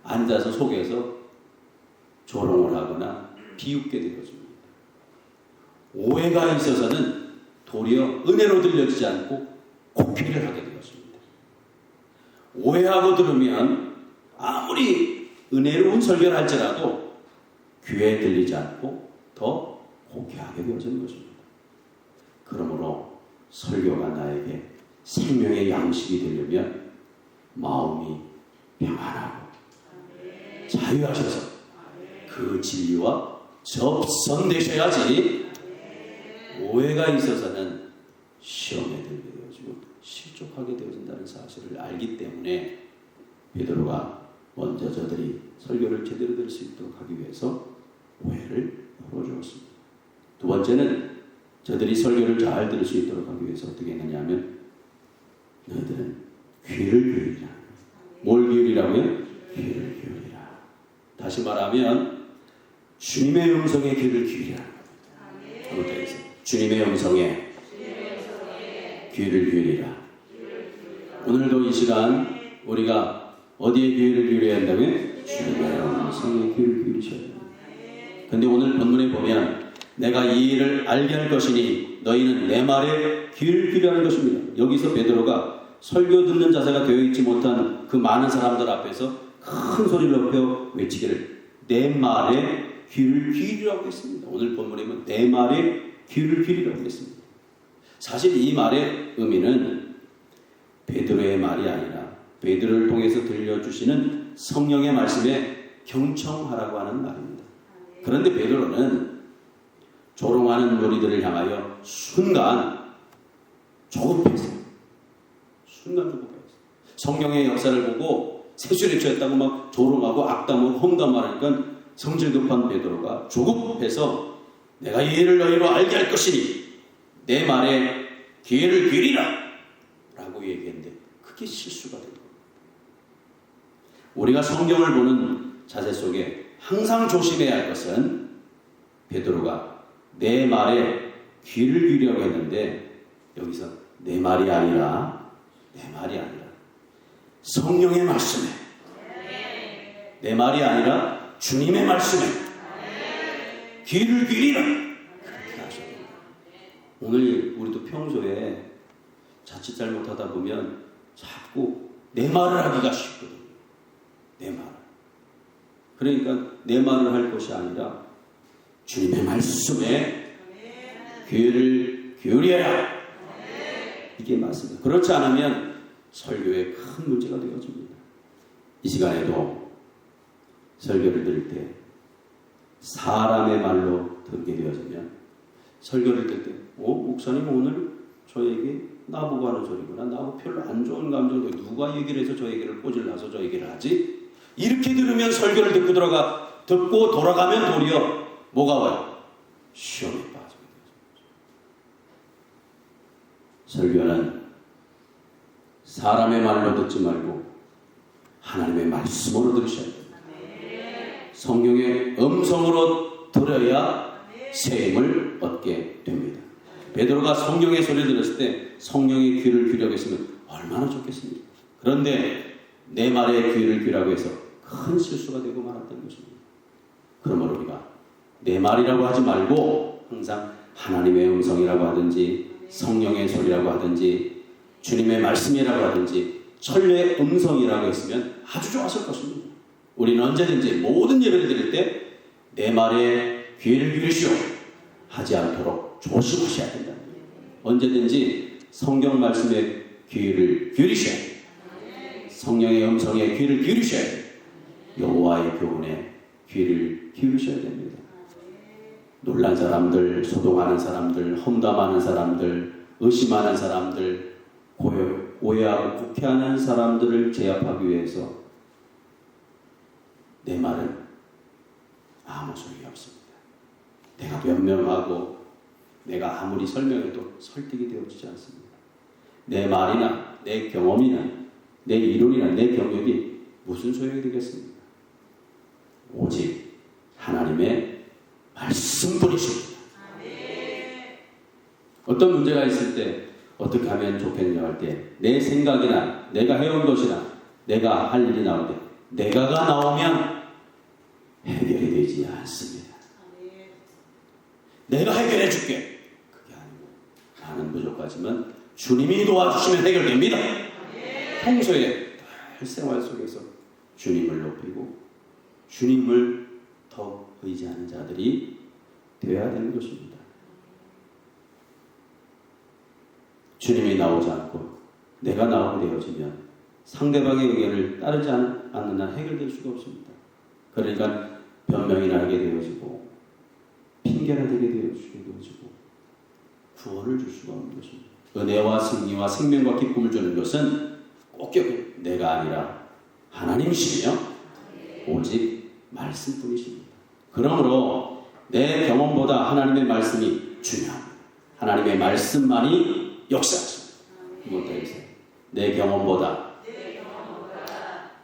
앉아서 속에서 조롱을 하거나 비웃게 되어집니다. 오해가 있어서는 도리어 은혜로 들려지지 않고 고피를 하게 되었습니다. 오해하고 들으면 아무리 은혜로운 설교를 할지라도 귀에 들리지 않고 더 고귀하게 되어지는 것입니다. 그러므로 설교가 나에게 생명의 양식이 되려면 마음이 평안하고 자유하셔서 그 진리와 접선되셔야지 오해가 있어서는 시험에 들게 되어지고 실족하게 되어진다는 사실을 알기 때문에 베드로가 먼저 저들이 설교를 제대로 들을 수 있도록 하기 위해서 오해를 풀어주었습니다. 두 번째는 저들이 설교를 잘 들을 수 있도록 하기 위해서 어떻게 했느냐면 너희들은 귀를 기울이라. 뭘 기울이라고요? 귀를 기울이라. 다시 말하면 주님의 음성에 귀를 기울이라. 주님의 음성에 귀를 기울이라. 오늘도 이 시간 우리가 어디에 귀를 기울여야 한다고요? 주님의 음성에 귀를 기울이셔야 됩니다. 그런데 오늘 본문에 보면 내가 이 일을 알게 할 것이니 너희는 내 말에 귀를 기울이라는 것입니다. 여기서 베드로가 설교 듣는 자세가 되어 있지 못한 그 많은 사람들 앞에서 큰 소리를 높여 외치기를 내 말에 귀를 기울이라고 했습니다. 오늘 본문에 보면 내 말에 귀를 기울이라고 했습니다. 사실 이 말의 의미는 베드로의 말이 아니라 베드로를 통해서 들려주시는 성령의 말씀에 경청하라고 하는 말입니다. 그런데 베드로는 조롱하는 무리들을 향하여 순간 조급했어요. 성령의 역사를 보고 세술에 취했다고 막 조롱하고 악담하고 험담하니까 성질 급한 베드로가 조급해서 내가 이 일을 너희로 알게 할 것이니 내 말에 귀를 기울이라 라고 얘기했는데 그게 실수가 된 겁니다. 우리가 성경을 보는 자세 속에 항상 조심해야 할 것은 베드로가 내 말에 귀를 기울이라고 했는데 여기서 내 말이 아니라 성령의 말씀에 내 말이 아니라 주님의 말씀에 귀를 기울이라 그렇게 하셔야 됩니다. 오늘 우리도 평소에 자칫 잘못하다 보면 자꾸 내 말을 하기가 쉽거든요. 내 말. 그러니까 내 말을 할 것이 아니라 주님의 말씀에 귀를 기울여라. 이게 맞습니다. 그렇지 않으면 설교에 큰 문제가 되어집니다. 이 시간에도 설교를 들을 때 사람의 말로 듣게 되어지면 설교를 들 때, 목사님 오늘 저에게 나보고 하는 소리구나. 나보고 별로 안 좋은 감정도 누가 얘기를 해서 저 얘기를 꼬질러서 저 얘기를 하지? 이렇게 들으면 설교를 듣고 돌아가면 도리어 뭐가 와요? 시험에 빠지게 되죠. 설교는 사람의 말로 듣지 말고 하나님의 말씀으로 들으셔야 됩니다. 성경의 음성으로 들어야 새 힘을 얻게 됩니다. 베드로가 성경의 소리를 들었을 때 성령의 귀를 귀라고 했으면 얼마나 좋겠습니까? 그런데 내 말에 귀를 귀라고 해서 큰 실수가 되고 말았던 것입니다. 그러므로 우리가 내 말이라고 하지 말고 항상 하나님의 음성이라고 하든지 성령의 소리라고 하든지 주님의 말씀이라고 하든지 천리의 음성이라고 했으면 아주 좋았을 것입니다. 우리는 언제든지 모든 예배를 드릴 때 내 말에 귀를 기울이시오 하지 않도록 조심하셔야 된다. 언제든지 성경 말씀에 귀를 기울이셔야 돼요. 성령의 음성에 귀를 기울이셔야 돼요. 여호와의 교훈에 귀를 기울이셔야 됩니다. 놀란 사람들, 소동하는 사람들, 험담하는 사람들, 의심하는 사람들, 오해하고 국회하는 사람들을 제압하기 위해서 내 말은 아무 소용이 없습니다. 내가 변명하고 내가 아무리 설명해도 설득이 되어지지 않습니다. 내 말이나 내 경험이나 내 이론이나 내 경력이 무슨 소용이 되겠습니까? 오직 하나님의 말씀뿐이십니다. 어떤 문제가 있을 때 어떻게 하면 좋겠냐 할 때 내 생각이나 내가 해온 것이나 내가 할 일이 나올 때 내가가 나오면 해결이 되지 않습니다. 내가 해결해 줄게. 그게 아니고 나는 부족하지만 주님이 도와주시면 해결됩니다. 평소에 생활 속에서 주님을 높이고 주님을 더 의지하는 자들이 되어야 되는 것입니다. 주님이 나오지 않고 내가 나오게 되어지면 상대방의 의견을 따르지 않는 한 해결될 수가 없습니다. 그러니까 변명이나 하게 되어지고 핑계나 되게 되어지고 구원을 줄 수가 없는 것입니다. 은혜와 승리와 생명과 기쁨을 주는 것은 꼭 기억해요. 내가 아니라 하나님이시며 오직 말씀뿐이십니다. 그러므로 내 경험보다 하나님의 말씀이 중요합니다. 하나님의 말씀만이 역사하십니다. 내 경험보다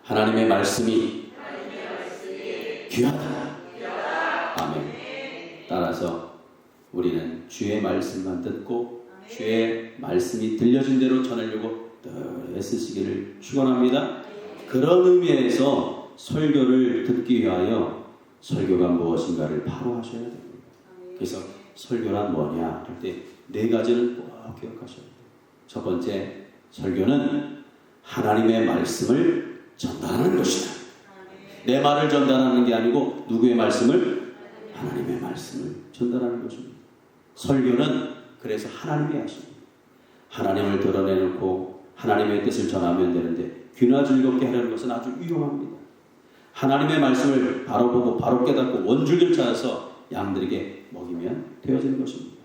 하나님의 말씀이 귀하다. 아멘. 따라서 우리는 주의 말씀만 듣고 주의 말씀이 들려진 대로 전하려고 애쓰시기를 축원합니다. 그런 의미에서 설교를 듣기 위하여 설교가 무엇인가를 바로 하셔야 됩니다. 그래서 설교란 뭐냐 할 때 네 가지를 꼭 기억하셔야 돼요. 첫 번째, 설교는 하나님의 말씀을 전달하는 것이다. 내 말을 전달하는 게 아니고 누구의 말씀을? 하나님의 말씀을 전달하는 것입니다. 설교는 그래서 하나님이 하십니다. 하나님을 드러내놓고 하나님의 뜻을 전하면 되는데 귀나 즐겁게 하려는 것은 아주 위험합니다. 하나님의 말씀을 바로 보고 바로 깨닫고 원줄기를 찾아서 양들에게 먹이면 되어지는 것입니다.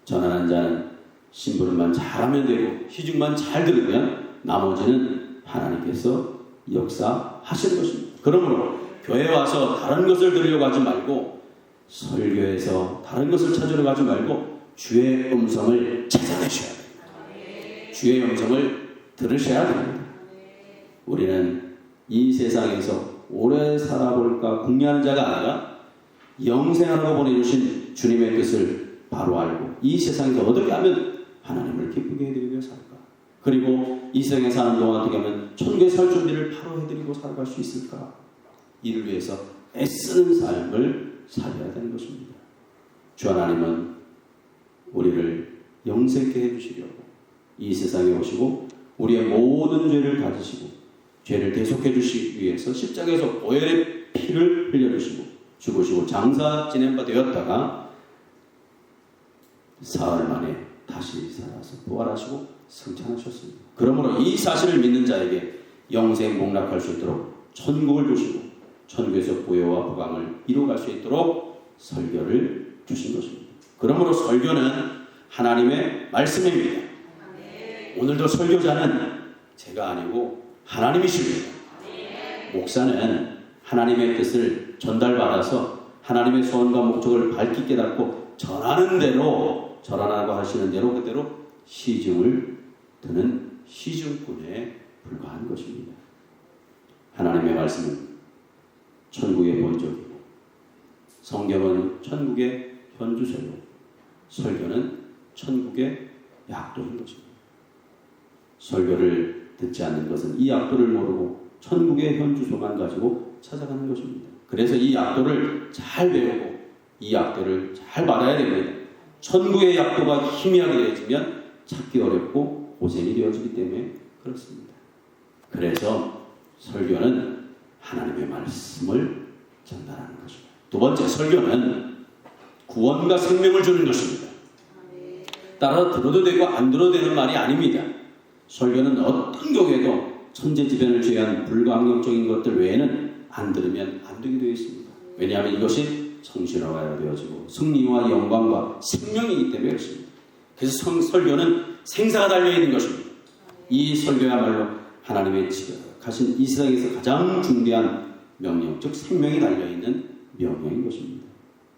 전하는 자는 심부름만 잘하면 되고 시중만 잘 들으면 나머지는 하나님께서 역사하시는 것입니다. 그러므로 교회에 와서 다른 것을 들으려고 하지 말고 설교에서 다른 것을 찾으려고 하지 말고 주의 음성을 찾아내셔야 됩니다. 주의 음성을 들으셔야 됩니다. 우리는 이 세상에서 오래 살아볼까 궁리하는 자가 아니라 영생하라고 보내주신 주님의 뜻을 바로 알고 이 세상에서 어떻게 하면 하나님을 기쁘게 해드리며 살까? 그리고 이 세상에 사는 동안 어떻게 하면 천국에 살 준비를 바로 해드리고 살아갈 수 있을까? 이를 위해서 애쓰는 삶을 살아야 되는 것입니다. 주 하나님은 우리를 영생케 해주시려고 이 세상에 오시고 우리의 모든 죄를 다 지시고 죄를 대속해 주시기 위해서 십자가에서 보혈의 피를 흘려주시고 죽으시고 장사 지낸 바 되었다가 사흘 만에 다시 살아서 부활하시고 승천하셨습니다. 그러므로 이 사실을 믿는 자에게 영생 복락할 수 있도록 천국을 주시고 천국에서 부여와 부강을 이루어갈 수 있도록 설교를 주신 것입니다. 그러므로 설교는 하나님의 말씀입니다. 오늘도 설교자는 제가 아니고 하나님이십니다. 목사는 하나님의 뜻을 전달받아서 하나님의 소원과 목적을 밝히 깨닫고 전하라고 하시는 대로 그대로 시중을 드는 시중꾼에 불과한 것입니다. 하나님의 말씀은 천국의 본적이고 성경은 천국의 현주소요, 설교는 천국의 약도인 것입니다. 설교를 듣지 않는 것은 이 약도를 모르고 천국의 현주소만 가지고 찾아가는 것입니다. 그래서 이 약도를 잘 배우고 이 약도를 잘 받아야 됩니다. 천국의 약도가 희미하게 되어지면 찾기 어렵고 고생이 되어지기 때문에 그렇습니다. 그래서 설교는 하나님의 말씀을 전달하는 것입니다. 두 번째, 설교는 구원과 생명을 주는 것입니다. 따라서 들어도 되고 안 들어도 되는 말이 아닙니다. 설교는 어떤 경우에도 천재지변을 제외한 불가항력적인 것들 외에는 안 들으면 안 되게 되어 있습니다. 왜냐하면 이것이 성실화가 되어지고 승리와 영광과 생명이기 때문에 그렇습니다. 그래서 설교는 생사가 달려있는 것입니다. 이 설교야말로 하나님의 지각하신 이 세상에서 가장 중대한 명령, 즉 생명이 달려있는 명령인 것입니다.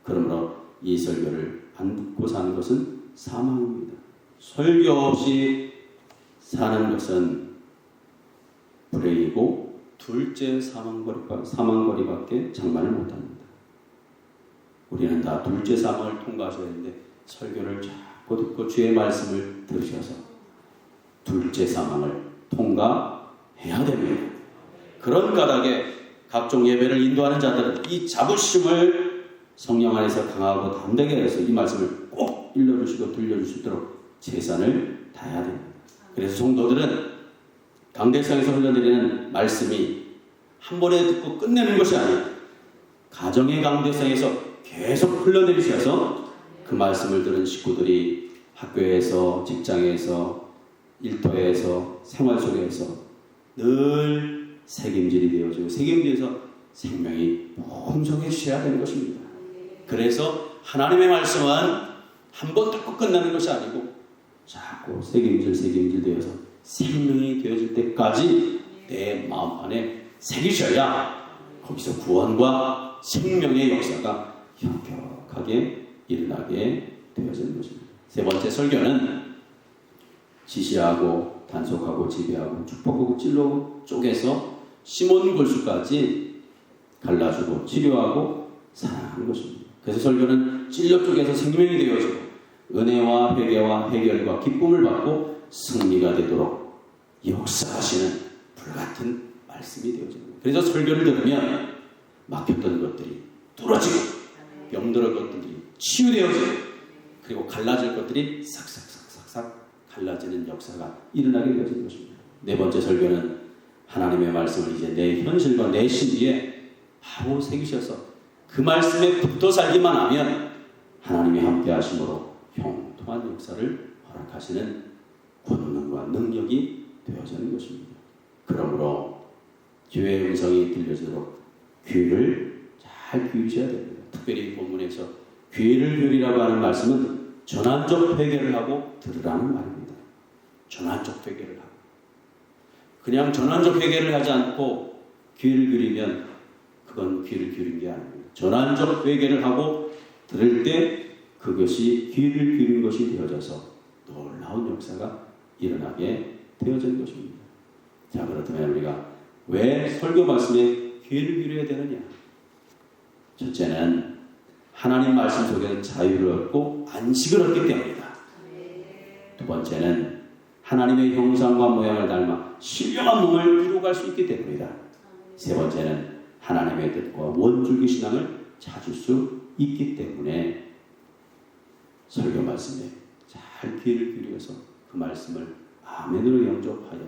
그러므로 이 설교를 안 듣고 사는 것은 사망입니다. 설교 없이 사는 것은 불행이고 둘째 사망거리밖에 장만을 못합니다. 우리는 다 둘째 사망을 통과하셔야 하는데 설교를 자꾸 듣고 주의 말씀을 들으셔서 둘째 사망을 통과해야 됩니다. 그런 까닭에 각종 예배를 인도하는 자들은 이 자부심을 성령 안에서 강하고 담대하게 해서 이 말씀을 꼭 일러주시고 들려줄 수 있도록 최선을 다해야 됩니다. 그래서 성도들은 강대상에서 흘러내리는 말씀이 한 번에 듣고 끝내는 것이 아니라 가정의 강대상에서 계속 흘러내리셔서 그 말씀을 들은 식구들이 학교에서, 직장에서, 일터에서, 생활 속에서 늘 책임질이 되어지고 책임져서 생명이 풍성해져야 되는 것입니다. 그래서 하나님의 말씀은 한 번 듣고 끝나는 것이 아니고 자꾸 새김질 되어서 생명이 되어질 때까지 내 마음 안에 새기셔야 거기서 구원과 생명의 역사가 현격하게 일어나게 되어지는 것입니다. 세 번째, 설교는 지시하고 단속하고 지배하고 축복하고 찔러 쪼개서 시몬 골수까지 갈라주고 치료하고 사랑하는 것입니다. 그래서 설교는 찔러 쪼개서 생명이 되어지고 은혜와 회개와 해결과 기쁨을 받고 승리가 되도록 역사하시는 불같은 말씀이 되어집니다. 그래서 설교를 들으면 막혔던 것들이 뚫어지고 병들었던 것들이 치유되어지고 그리고 갈라질 것들이 싹싹 갈라지는 역사가 일어나게 되어지는 것입니다. 네 번째, 설교는 하나님의 말씀을 이제 내 현실과 내 심리에 바로 새기셔서 그 말씀에 붙어 살기만 하면 하나님이 함께 하심으로 형통한 역사를 허락하시는 권능과 능력이 되어지는 것입니다. 그러므로 주의 음성이 들려지도록 귀를 잘 기울이셔야 됩니다. 특별히 본문에서 귀를 기울이라고 하는 말씀은 전환적 회개를 하고 들으라는 말입니다. 전환적 회개를 하고 그냥 전환적 회개를 하지 않고 귀를 기울이면 그건 귀를 기울인 게 아닙니다. 전환적 회개를 하고 들을 때 그것이 귀를 기울인 것이 되어져서 놀라운 역사가 일어나게 되어진 것입니다. 자, 그렇다면 우리가 왜 설교 말씀에 귀를 기울여야 되느냐? 첫째는 하나님 말씀 속에서 자유를 얻고 안식을 얻기 때문이다. 두 번째는 하나님의 형상과 모양을 닮아 신령한 몸을 이루어갈 수 있기 때문이다. 세 번째는 하나님의 뜻과 원줄기 신앙을 찾을 수 있기 때문에 설교 말씀에 잘 귀를 기울여서 그 말씀을 아멘으로 영접하여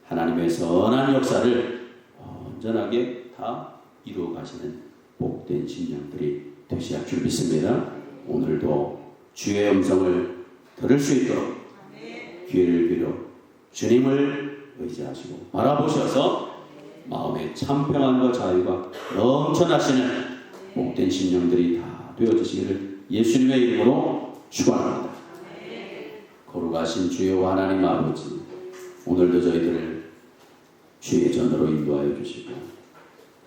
하나님의 선한 역사를 온전하게 다 이루어 가시는 복된 신령들이 되셔야 줄 믿습니다. 오늘도 주의 음성을 들을 수 있도록 귀를 기울여 주님을 의지하시고 바라보셔서 마음의 참 평안과 자유가 넘쳐나시는 복된 신령들이 다 되어주시기를 예수님의 이름으로 축원합니다. 거룩하신 주여 하나님 아버지, 오늘도 저희들을 주의 전으로 인도하여 주시고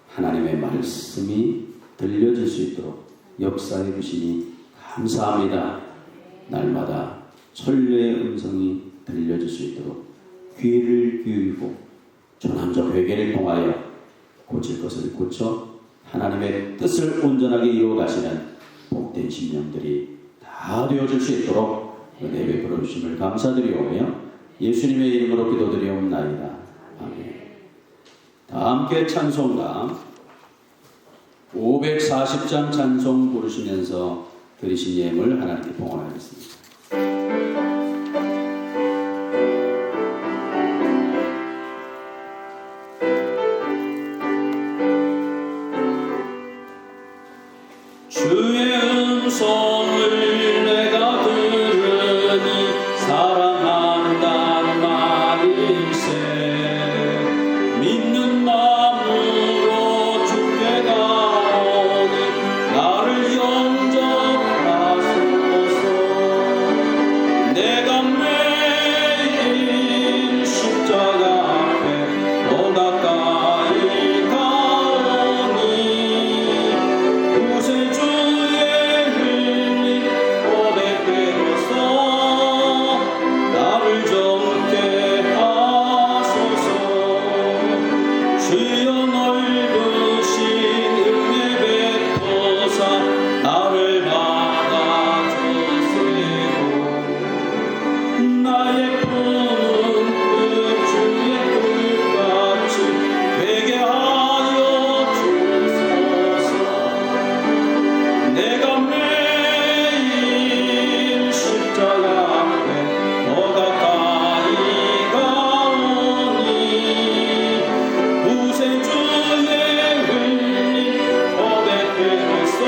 하나님의 말씀이 들려질 수 있도록 역사해 주시니 감사합니다. 날마다 천류의 음성이 들려질 수 있도록 귀를 기울이고 전함적 회개를 통하여 고칠 것을 고쳐 하나님의 뜻을 온전하게 이루어가시는 복된 심령들이 다 되어질 수 있도록 은혜 베풀어 주심을 감사드리오며 예수님의 이름으로 기도드리옵나이다. 아멘. 다 함께 찬송가 540장 찬송 부르시면서 들으신 예물 하나님께 봉헌하겠습니다. 주의 음성을 내가 들으니 사랑한다는 말일세. 믿는 마음으로 주께 가오니 나를 영접하소서. 내가 매일 십자가 앞에 더 가까이 가오니 구세주의 흘린 고백되어서 나를 정케 하소서. 주여 넓으신 은혜 베푸사 나를 받아주시고 나의 품은 끝 주의 끝같이 되게 하여 주소서. 내가 매일 십자가 앞에 더 가까이 가오니 구세주의 흘린 고백되어서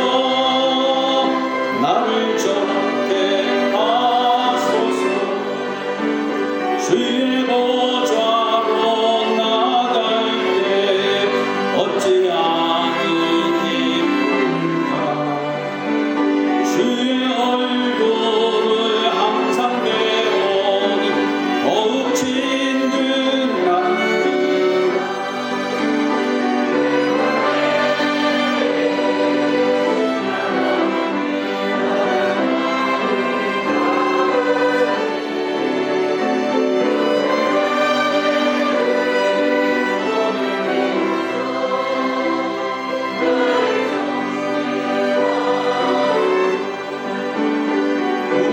나를 정케 하소서. 주의 보좌로 나갈 때 어찌하니 기쁜가. 주의 얼굴을 항상 배우니 더욱 친근합니다.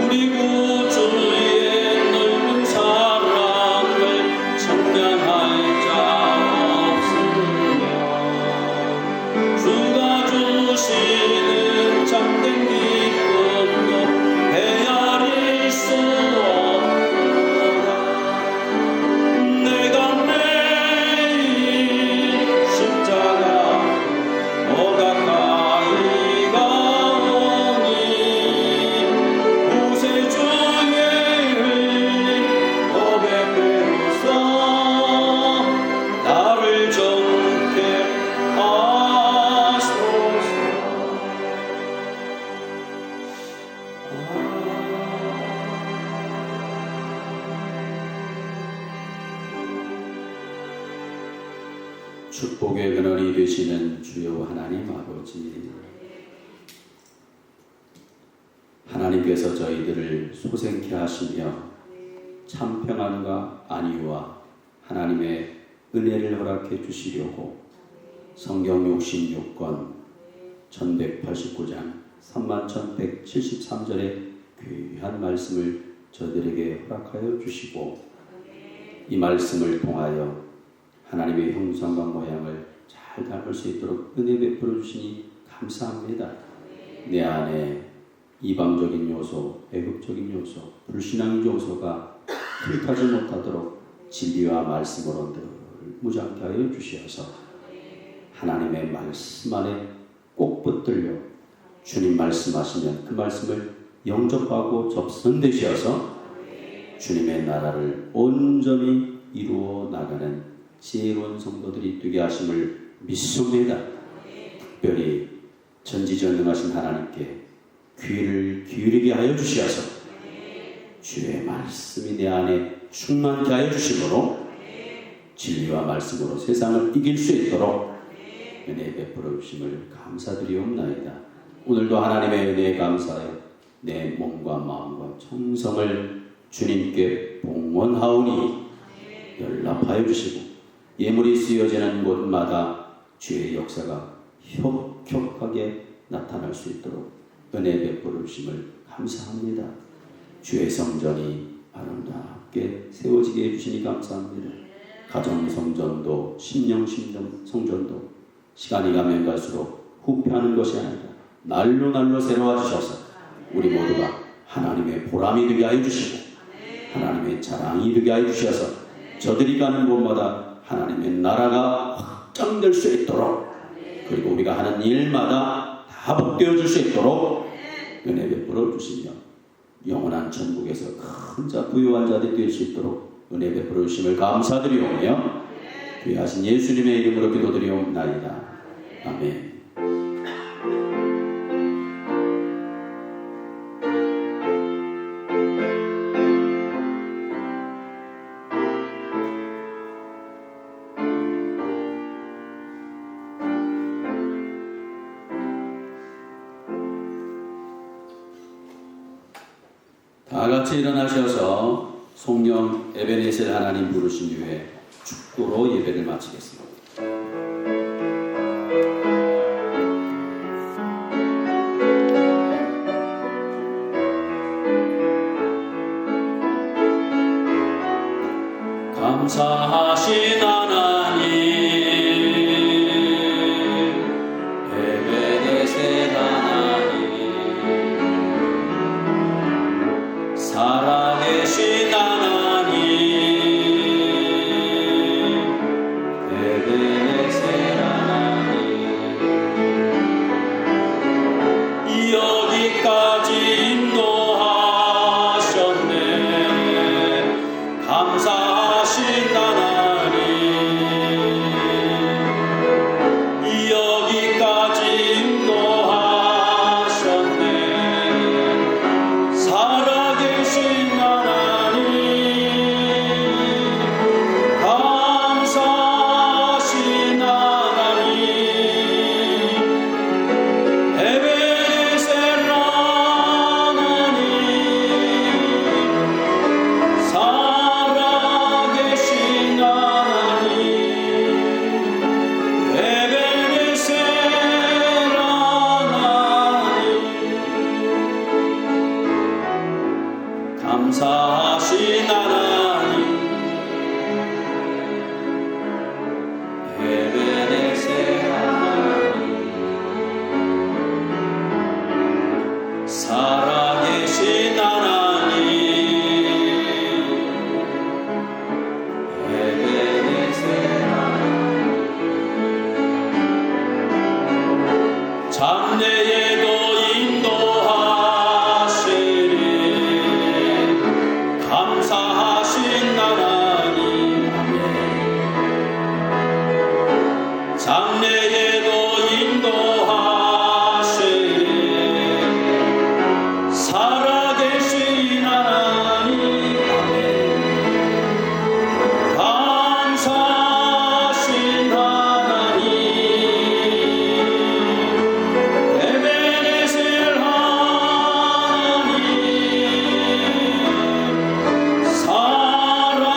우리 구주의 넓은 사랑을 청량할 자 없으며 주가 주시는 참된 기쁨도 헤아릴 수 없도다. 내가 매일 십자가 더 가까이 가오니 구세주의 흘린 고백되어서 나를 정케 하소서. 축복의 근원이 되시는 주여 하나님 아버지, 하나님께서 저희들을 소생케 하시며 참 평안과 안위와 하나님의 은혜를 허락해 주시려고 성경 66권 1189장 31,173절의 귀한 말씀을 저들에게 허락하여 주시고 이 말씀을 통하여 하나님의 형상과 모양을 잘 닮을 수 있도록 은혜 베풀어 주시니 감사합니다. 내 안에 이방적인 요소, 애국적인 요소, 불신앙 요소가 흘타지 못하도록 진리와 말씀으로 늘 무장케 하여 주시어서 하나님의 말씀 안에 꼭 붙들려 주님 말씀하시면 그 말씀을 영접하고 접선되시어서 주님의 나라를 온전히 이루어 나가는 지혜로운 성도들이 되게 하심을 믿습니다. 특별히 전지전능하신 하나님께 귀를 기울이게 하여 주시어서 주의 말씀이 내 안에 충만케 하여 주심으로 진리와 말씀으로 세상을 이길 수 있도록 은혜 베풀어 주심을 감사드리옵나이다. 오늘도 하나님의 은혜에 감사하여 내 몸과 마음과 정성을 주님께 봉헌하오니 연락하여 주시고 예물이 쓰여지는 곳마다 주의 역사가 혁혁하게 나타날 수 있도록 은혜 베풀어 주심을 감사합니다. 주의 성전이 아름답게 세워지게 해주시니 감사합니다. 가정 성전도 심령 성전도 시간이 가면 갈수록 후패하는 것이 아니라 날로 새로워 주셔서 우리 모두가 하나님의 보람이 되게 하여 주시고 하나님의 자랑이 되게 하여 주셔서 저들이 가는 곳마다 하나님의 나라가 확장될 수 있도록 그리고 우리가 하는 일마다 다 복되어질 수 있도록 은혜 베풀어 주시며 영원한 천국에서 큰 자 부유한 자들이 될 수 있도록 은혜 베풀어 주심을 감사드리오며 귀하신 예수님의 이름으로 기도드리옵나이다. 아멘. 다 같이 일어나셔서 송영 에베네셀 하나님 부르신 이후에 축도로 예배를 마치겠습니다. 감사하신 하나님 에베네셀 하나님 살아계신 하나님 에베네셀 하나님 여기까지 인도하셨네. 감사하신 하나님 여기까지 인도하셨네. 살아계신 하나님 감사하신 하나님 에베네셀 하나님 살아계신 하나님 에베네셀 하나님 감사하신 하나님 에베네셀 하나님 살아계신 하나님 에베네셀 하나님 장래에도 인도하시리. 감사하신 하나님 장래에도 인도하시리. 살아계신 하나님 감사하신 하나님 에베네셀 하나님 살아계신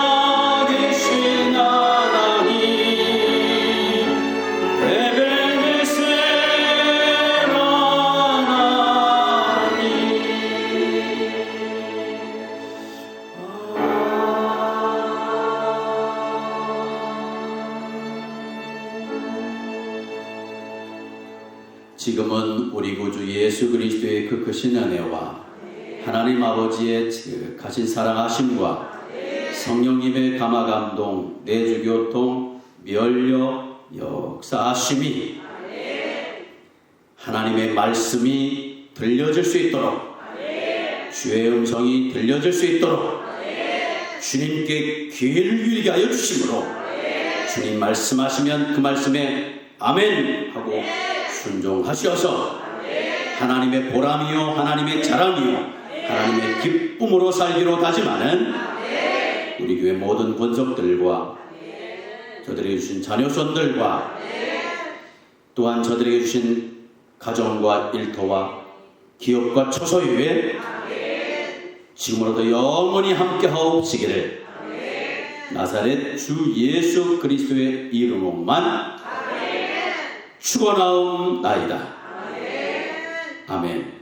하나님 에베네셀 지금은 우리 구주 예수 그리스도의 그 크신 은혜와 하나님 아버지의 지극하신 사랑하심과 성령님의 감화감동 내주교통 멸력 역사하심이 하나님의 말씀이 들려질 수 있도록 주의 음성이 들려질 수 있도록 주님께 귀를 기울이게 하여 주심으로 주님 말씀하시면 그 말씀에 아멘 하고 순종하셔서 하나님의 보람이요 하나님의 자랑이요 하나님의 기쁨으로 살기로 다짐하는 우리 교회 모든 권속들과 저들에게 주신 자녀손들과 또한 저들에게 주신 가정과 일터와 기업과 처소유에 지금으로도 영원히 함께하옵시기를 나사렛 주 예수 그리스도의 이름으로만 축원하옵나이다. 아멘.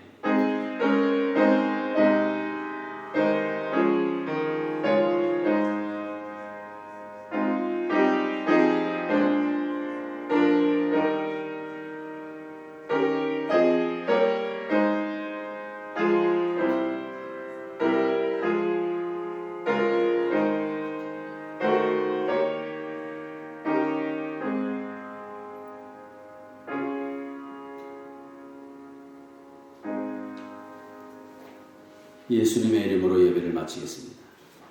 예수님의 이름으로 예배를 마치겠습니다.